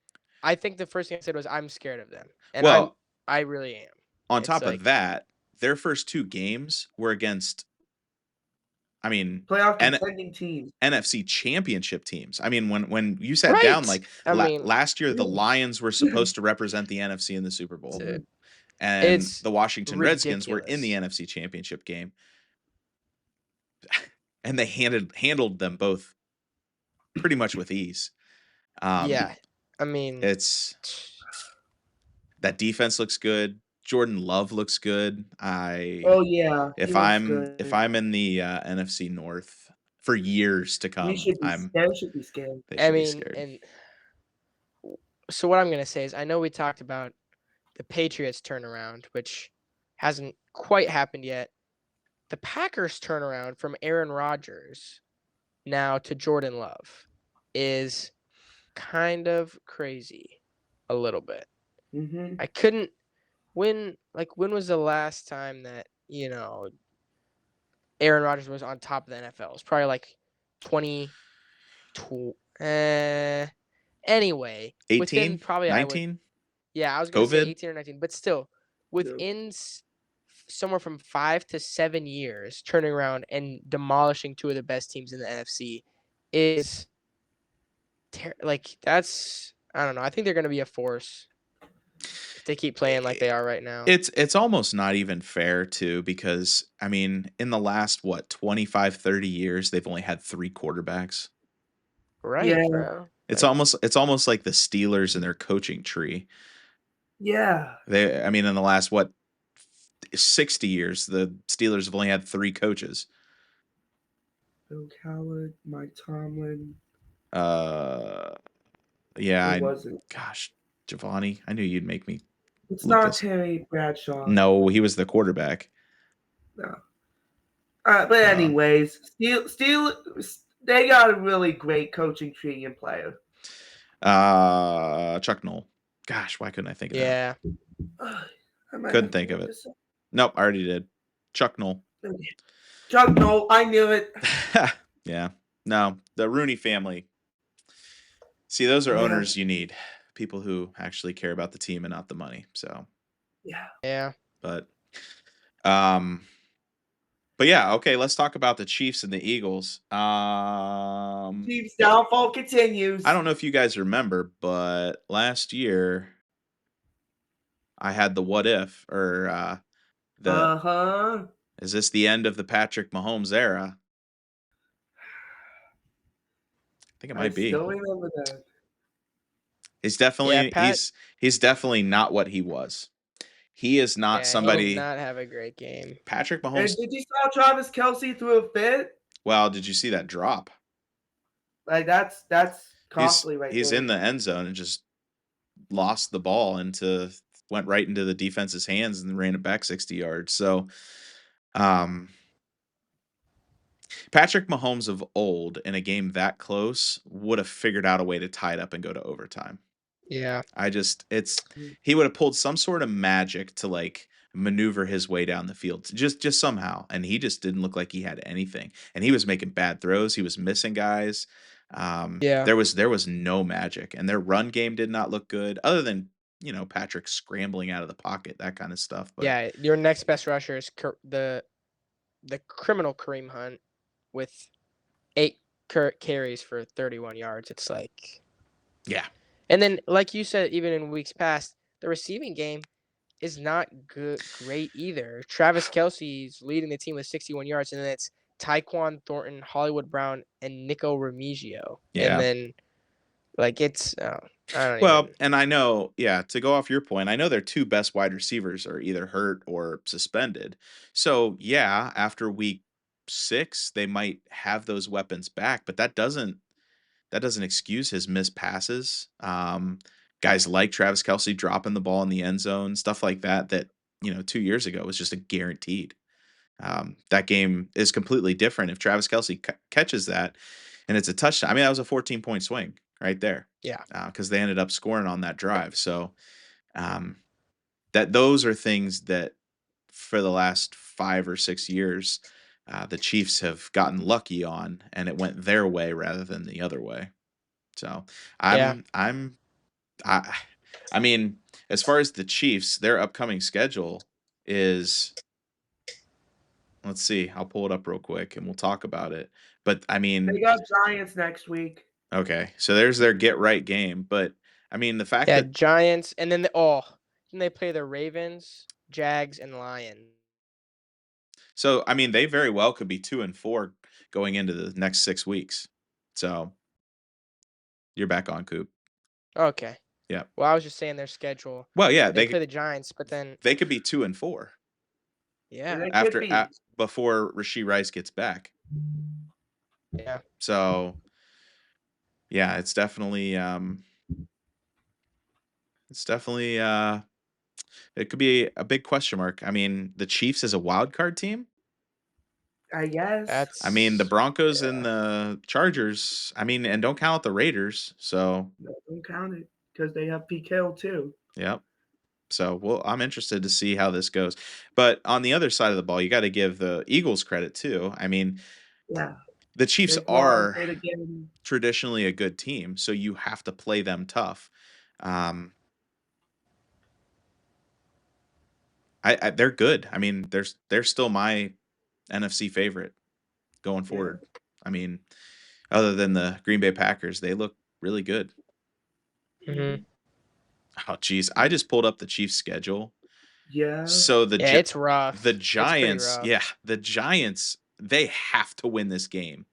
I think the first thing I said was I'm scared of them. And Well, I really am. on It's top of like that, their first 2 games were against, I mean, Playoff contending teams. NFC championship teams. I mean, when you sat down, right. like I mean, last year, the Lions were supposed to represent the NFC in the Super Bowl, dude, and it's the Washington Redskins were in the ridiculous. NFC championship game, and they handled them both pretty much with ease. Yeah. I mean, It's that defense looks good. Jordan Love looks good. Oh yeah, he looks good. If I'm in the NFC North for years to We come, should be scared. Should be scared. they I should be mean, scared. and so what I'm going to say is I know we talked about the Patriots turnaround, which hasn't quite happened yet. The Packers turnaround from Aaron Rodgers now to Jordan Love is kind of crazy a little bit. Mm-hmm. I couldn't when was the last time that, Aaron Rodgers was on top of the NFL? It's probably like 20 anyway, within 18, probably 19, yeah, I was going to say COVID. 18 or 19, but still within somewhere from 5 to 7 years turning around and demolishing 2 of the best teams in the NFC is that's I don't know. I think they're going to be a force if they keep playing like they are right now. It's almost not even fair too, because I mean, in the last 25, 30 years, they've only had 3 quarterbacks. Right, Yeah. bro. It's almost like the Steelers and their coaching tree. Yeah. I mean, in the last 60 years, the Steelers have only had 3 coaches. Bill Coward, Mike Tomlin. Yeah, Who was it? gosh, Giovanni. I knew you'd make me It's look not this. Terry Bradshaw. No, he was the quarterback. No. But anyways, they got a really great coaching tree and player. Chuck Noll. Gosh, why couldn't I think of Yeah. that? Couldn't think of it. Nope, I already did. Chuck Noll. Chuck Noll, I knew it. Yeah. No, the Rooney family. See, those are owners you need. People who actually care about the team and not the money. So Yeah. But yeah, okay, let's talk about the Chiefs and the Eagles. Chiefs downfall continues. I don't know if you guys remember, but last year I had the what if, or is this the end of the Patrick Mahomes era? I think it might be. Still remember that. He's Yeah, definitely Pat. he's definitely not what he was. He is not Yeah, he did somebody. not have a great game. Patrick And Mahomes. did you saw Travis Kelsey threw a fit? Well, did you see that drop? Like that's costly right He's there. in the end zone and just lost the ball went right into the defense's hands and ran it back 60 yards. So, um, Patrick Mahomes of old in a game that close would have figured out a way to tie it up and go to overtime. Yeah. He would have pulled some sort of magic to like maneuver his way down the field just somehow, and he just didn't look like he had anything. And he was making bad throws. He was missing guys. Yeah. There was no magic, and their run game did not look good, other than Patrick scrambling out of the pocket, that kind of stuff. But Yeah, your next best rusher is the criminal Kareem Hunt with 8 carries for 31 yards. It's like, yeah, and then like you said, even in weeks past, the receiving game is not great either. Travis Kelsey's leading the team with 61 yards, and then it's Tyquan Thornton, Hollywood Brown, and Nico Remigio. And yeah. then like it's I don't Well, even. and I know, yeah, to go off your point, I know their two best wide receivers are either hurt or suspended. So, yeah, after week 6, they might have those weapons back, but that doesn't excuse his missed passes. Guys like Travis Kelsey dropping the ball in the end zone, stuff like that 2 years ago was just a guaranteed. That game is completely different if Travis Kelsey catches that and it's a touchdown. I mean, that was a 14-point swing right there. Yeah. Because they ended up scoring on that drive. So um, those are things that for the last 5 or 6 years, the Chiefs have gotten lucky on, and it went their way rather than the other way. So Yeah. I I mean, as far as the Chiefs, their upcoming schedule is, let's see, I'll pull it up real quick and we'll talk about it. But I They mean, got Giants next week. okay, so there's their get right game. But I mean, the fact Yeah, that Giants, and then then they play the Ravens, Jags, and Lions. so I mean, they very well could be 2-4 going into the next 6 weeks. So you're back on, Coop. Okay. Yeah. Well, I was just saying their schedule. Well, yeah, They play the Giants, but then they could be 2-4 And yeah, they could be. before Rashee Rice gets back. yeah, So yeah, it's definitely it could be a big question mark. I mean, the Chiefs as a wild card team. I guess. I mean, the Broncos and yeah. the Chargers. I mean, and don't count out the Raiders. So No, don't count it because they have PKL too. yeah. So I'm interested to see how this goes. But on the other side of the ball, you got to give the Eagles credit too. I mean, Yeah. the Chiefs They've lost are it again. traditionally a good team, so you have to play them tough. They're good. I mean, they're still my NFC favorite going Yeah. forward. I mean, other than the Green Bay Packers, they look really good. Mhm. Oh, geez, I just pulled up the Chiefs' schedule. Yeah. So Yeah, it's the rough. It's pretty Giants, rough. yeah, the Giants, they have to win this game,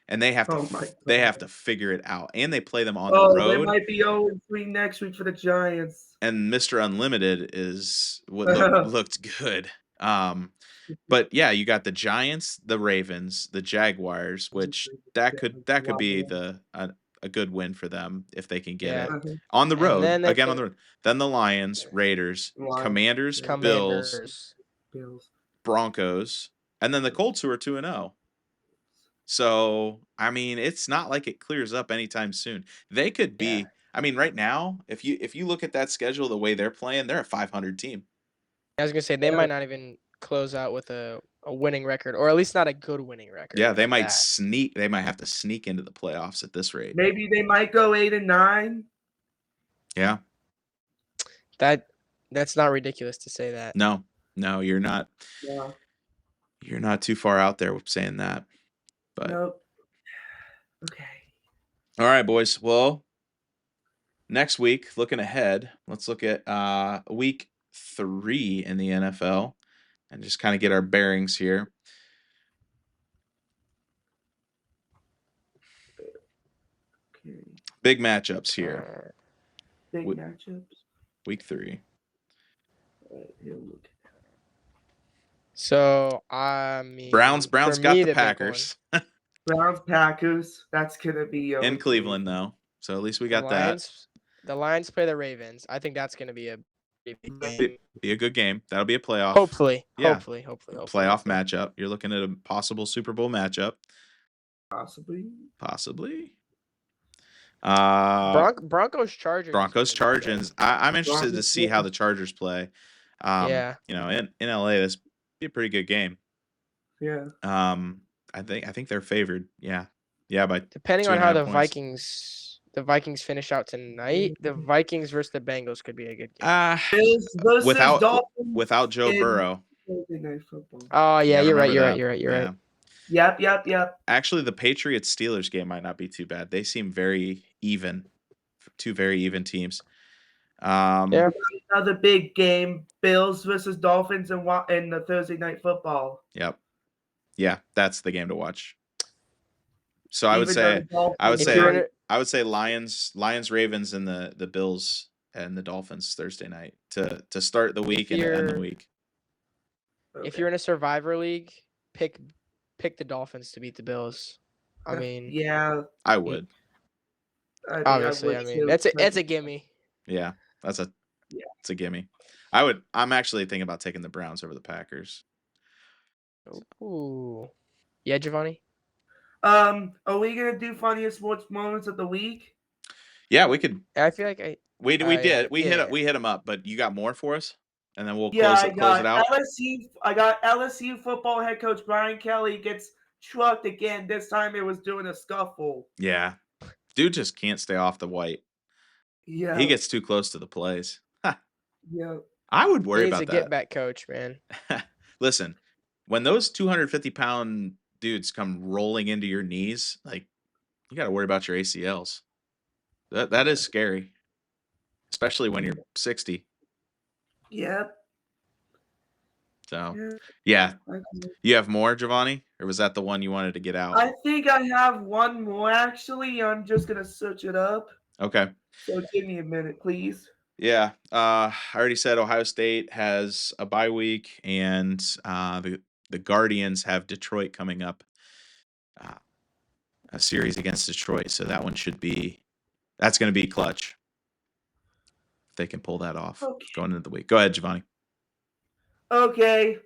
and Oh my they have god. to figure it out, and they play them on the Oh, they road. might be 0-3 next week for the Giants. And Mr. Unlimited is what looked good. But yeah, you got the Giants, the Ravens, the Jaguars, which that could be a good win for them if they can get Yeah. it Uh-huh. on the And road then they again on play the road. Then the Lions, Raiders, Lions, Commanders, yeah, Bills, Commanders. Bills. Broncos, and then the Colts who are 2-0. So, I mean, it's not like it clears up anytime soon. They could Yeah. be, I mean, right now, if you look at that schedule the way they're playing, they're a 500 team. I was gonna say they Yeah. might not even close out with a winning record, or at least not a good winning record Yeah, at that. they might have to sneak into the playoffs at this rate. Maybe they might go 8-9. Yeah. That's not ridiculous to say that. No. No, Yeah. you're not too far out there with saying that. But Nope. Okay. all right, boys. Well, next week, looking ahead, let's look at week 3 in the NFL and just kind of get our bearings here. Okay. Big matchups here. Big We- matchups. Week 3. Here, look. So I mean, Browns for got me, the the big one, Packers Browns Packers. That's gonna be in Cleveland though. So at least we got that. The Lions play the Ravens. I think that's gonna be a pretty big game. Be a good game. That'll be a playoff. Hopefully. Playoff matchup. You're looking at a possible Super Bowl matchup. Possibly. Broncos Chargers. I'm interested to Broncos, see how the Chargers play. Yeah. You know, in LA, this be a pretty good game. Yeah. I think they're favored. Yeah, by Depending on how 2.5 points. the Vikings finish out tonight, the Vikings versus the Bengals could be a good game. Bills versus Dolphins without Joe in Burrow. Thursday Night Football. Oh yeah, you're right. Yeah. Yep. Actually, the Patriots Steelers game might not be too bad. They seem very even. Two very even teams. Yeah. Another big game: Bills versus Dolphins in the Thursday Night Football. Yep. Yeah, that's the game to watch. So I would say Lions, Ravens, and the Bills and the Dolphins Thursday night to start the week and end the week. If you're in a Survivor League, pick the Dolphins to beat the Bills. I mean, yeah, I would. Obviously, I mean that's a gimme. Yeah, it's a gimme. I'm actually thinking about taking the Browns over the Packers. Ooh, yeah, Giovanni. Are we gonna do funniest sports moments of the week? Yeah, we could. I feel like we did. We hit them up, but you got more for us, and then we'll close it out. I got LSU football head coach Brian Kelly gets trucked again. This time it was doing a scuffle. Yeah, dude just can't stay off the white. Yeah, he gets too close to the plays. Yeah, I would worry about that. He's a get back coach, man. Listen, when those 250-pound dudes come rolling into your knees, like you got to worry about your ACLs. That is scary, especially when you're 60. Yep. So, yeah. You have more, Giovanni? Or was that the one you wanted to get out? I think I have one more, actually. I'm just going to search it up. Okay. So give me a minute, please. Yeah. I already said Ohio State has a bye week, and the Guardians have Detroit coming up. A series against Detroit. So that one that's going to be clutch. If they can pull that off going into the week. Go ahead, Giovanni. Okay.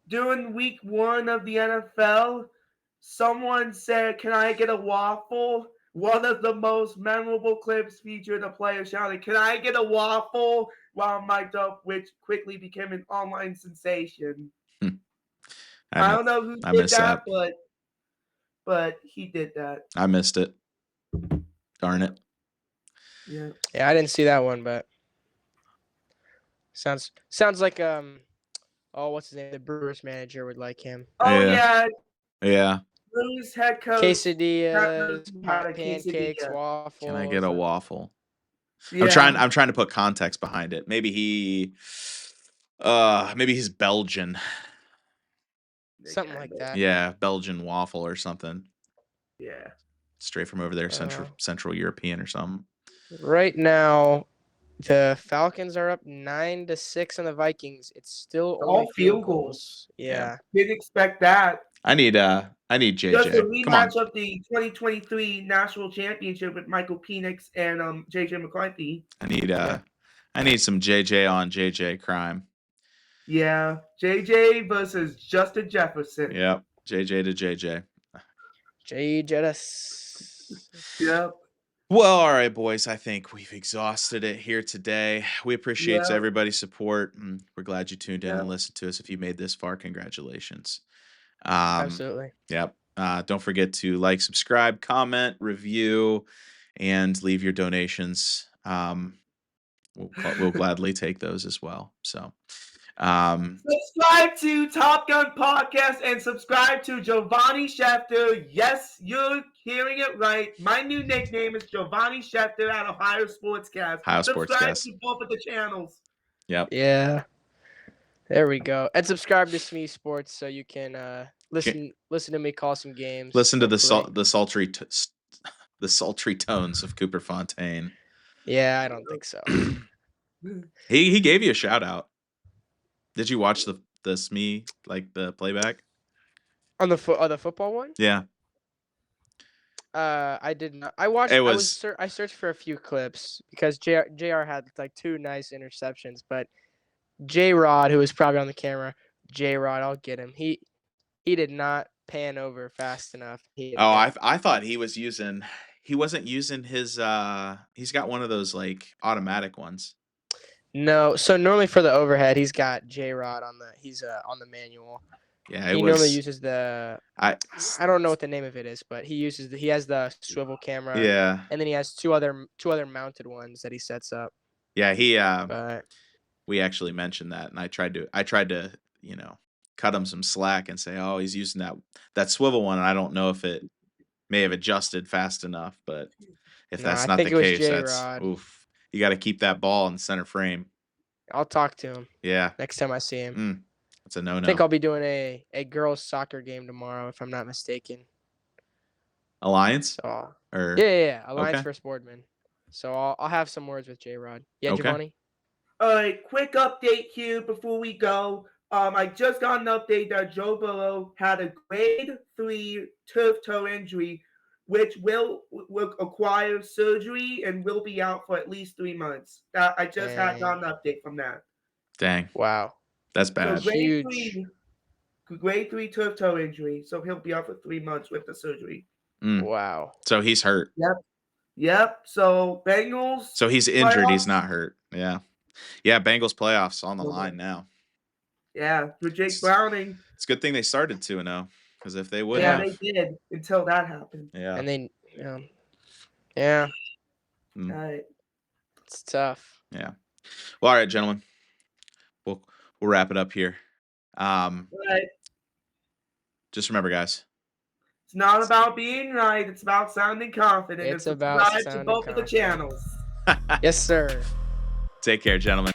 During week 1 of the NFL, someone said, "Can I get a waffle?" One of the most memorable clips featured a player shouting, "Can I get a waffle?" while mic'd up, which quickly became an online sensation. I don't know who did that, but he did that. I missed it. Darn it. Yeah. Yeah, I didn't see that one, but sounds like what's his name? The Brewers manager would like him. Oh yeah. Yeah. Brewers head coach. Quesadillas, pancakes, waffles. Can I get a waffle? Yeah. I'm trying to put context behind it. Maybe he's Belgian. Something like that. Yeah, Belgian waffle or something. Yeah. Straight from over there, Central European or something. Right now, the Falcons are up 9-6 on the Vikings. It's still only field goals. Yeah. Didn't expect that. I need JJ. Just a rematch of the 2023 National Championship with Michael Penix and JJ McCarthy. I need some JJ on JJ crime. Yeah, JJ versus Justin Jefferson. Yep, JJ to JJ. Yep. Well, all right, boys. I think we've exhausted it here today. We appreciate everybody's support. And we're glad you tuned in and listened to us. If you made this far, congratulations. Absolutely. Yep. Don't forget to like, subscribe, comment, review, and leave your donations. We'll gladly take those as well. So, subscribe to Top Gun Podcast and subscribe to Giovanni Schefter. Yes, you're hearing it right. My new nickname is Giovanni Schefter at Ohio Sportscast. Subscribe to both of the channels. Yep. Yeah. There we go. And subscribe to Smee Sports so you can listen to me call some games. Listen to the sultry tones of Cooper Fontaine. Yeah, I don't think so. He gave you a shout out. Did you watch the SME, like the playback? On the football one? Yeah. I did not. I watched. It was I searched for a few clips because Jr. had like 2 nice interceptions, but J Rod, who was probably on the camera, J Rod, I'll get him. He did not pan over fast enough. Oh, I thought he wasn't using his he's got one of those like automatic ones. No, so normally for the overhead, he's got J Rod on the manual. Yeah, he normally uses the I don't know what the name of it is, but he has the swivel camera. Yeah. And then he has two other mounted ones that he sets up. Yeah, But we actually mentioned that, and I tried to, cut him some slack and say, "Oh, he's using that swivel one, and I don't know if it may have adjusted fast enough, but if No, that's I not think the it was case, that's J-Rod. oof. You got to keep that ball in center frame." I'll talk to him Yeah. next time I see him. That's a no-no. I think I'll be doing a girls soccer game tomorrow, if I'm not mistaken. Alliance? So, Or yeah. Alliance Okay. versus Boardman. So I'll have some words with J-Rod. Yeah, Okay. Giovanni? A quick update here before we go. I just got an update that Joe Burrow had a grade 3 turf toe injury, which will require surgery and will be out for at least 3 months. I just had got an update from that. Dang. Wow. That's So bad. grade 3 turf toe injury. So he'll be out for 3 months with the surgery. Wow. So he's hurt. Yep. So Bengals. So he's injured. playoffs? He's not hurt. Yeah. Yeah. Bengals playoffs on the line now. Yeah. For Jake Browning. It's a good thing they started 2-0, because if they would Yeah, have, they did until that happened. Yeah. And they, yeah. All right. It's tough. Yeah. Well, all right, gentlemen. We'll wrap it up here. Right. Just remember, guys. It's not about being right. It's about sounding confident. It's about subscribe to sounding both of the confident. channels. Yes, sir. Take care, gentlemen.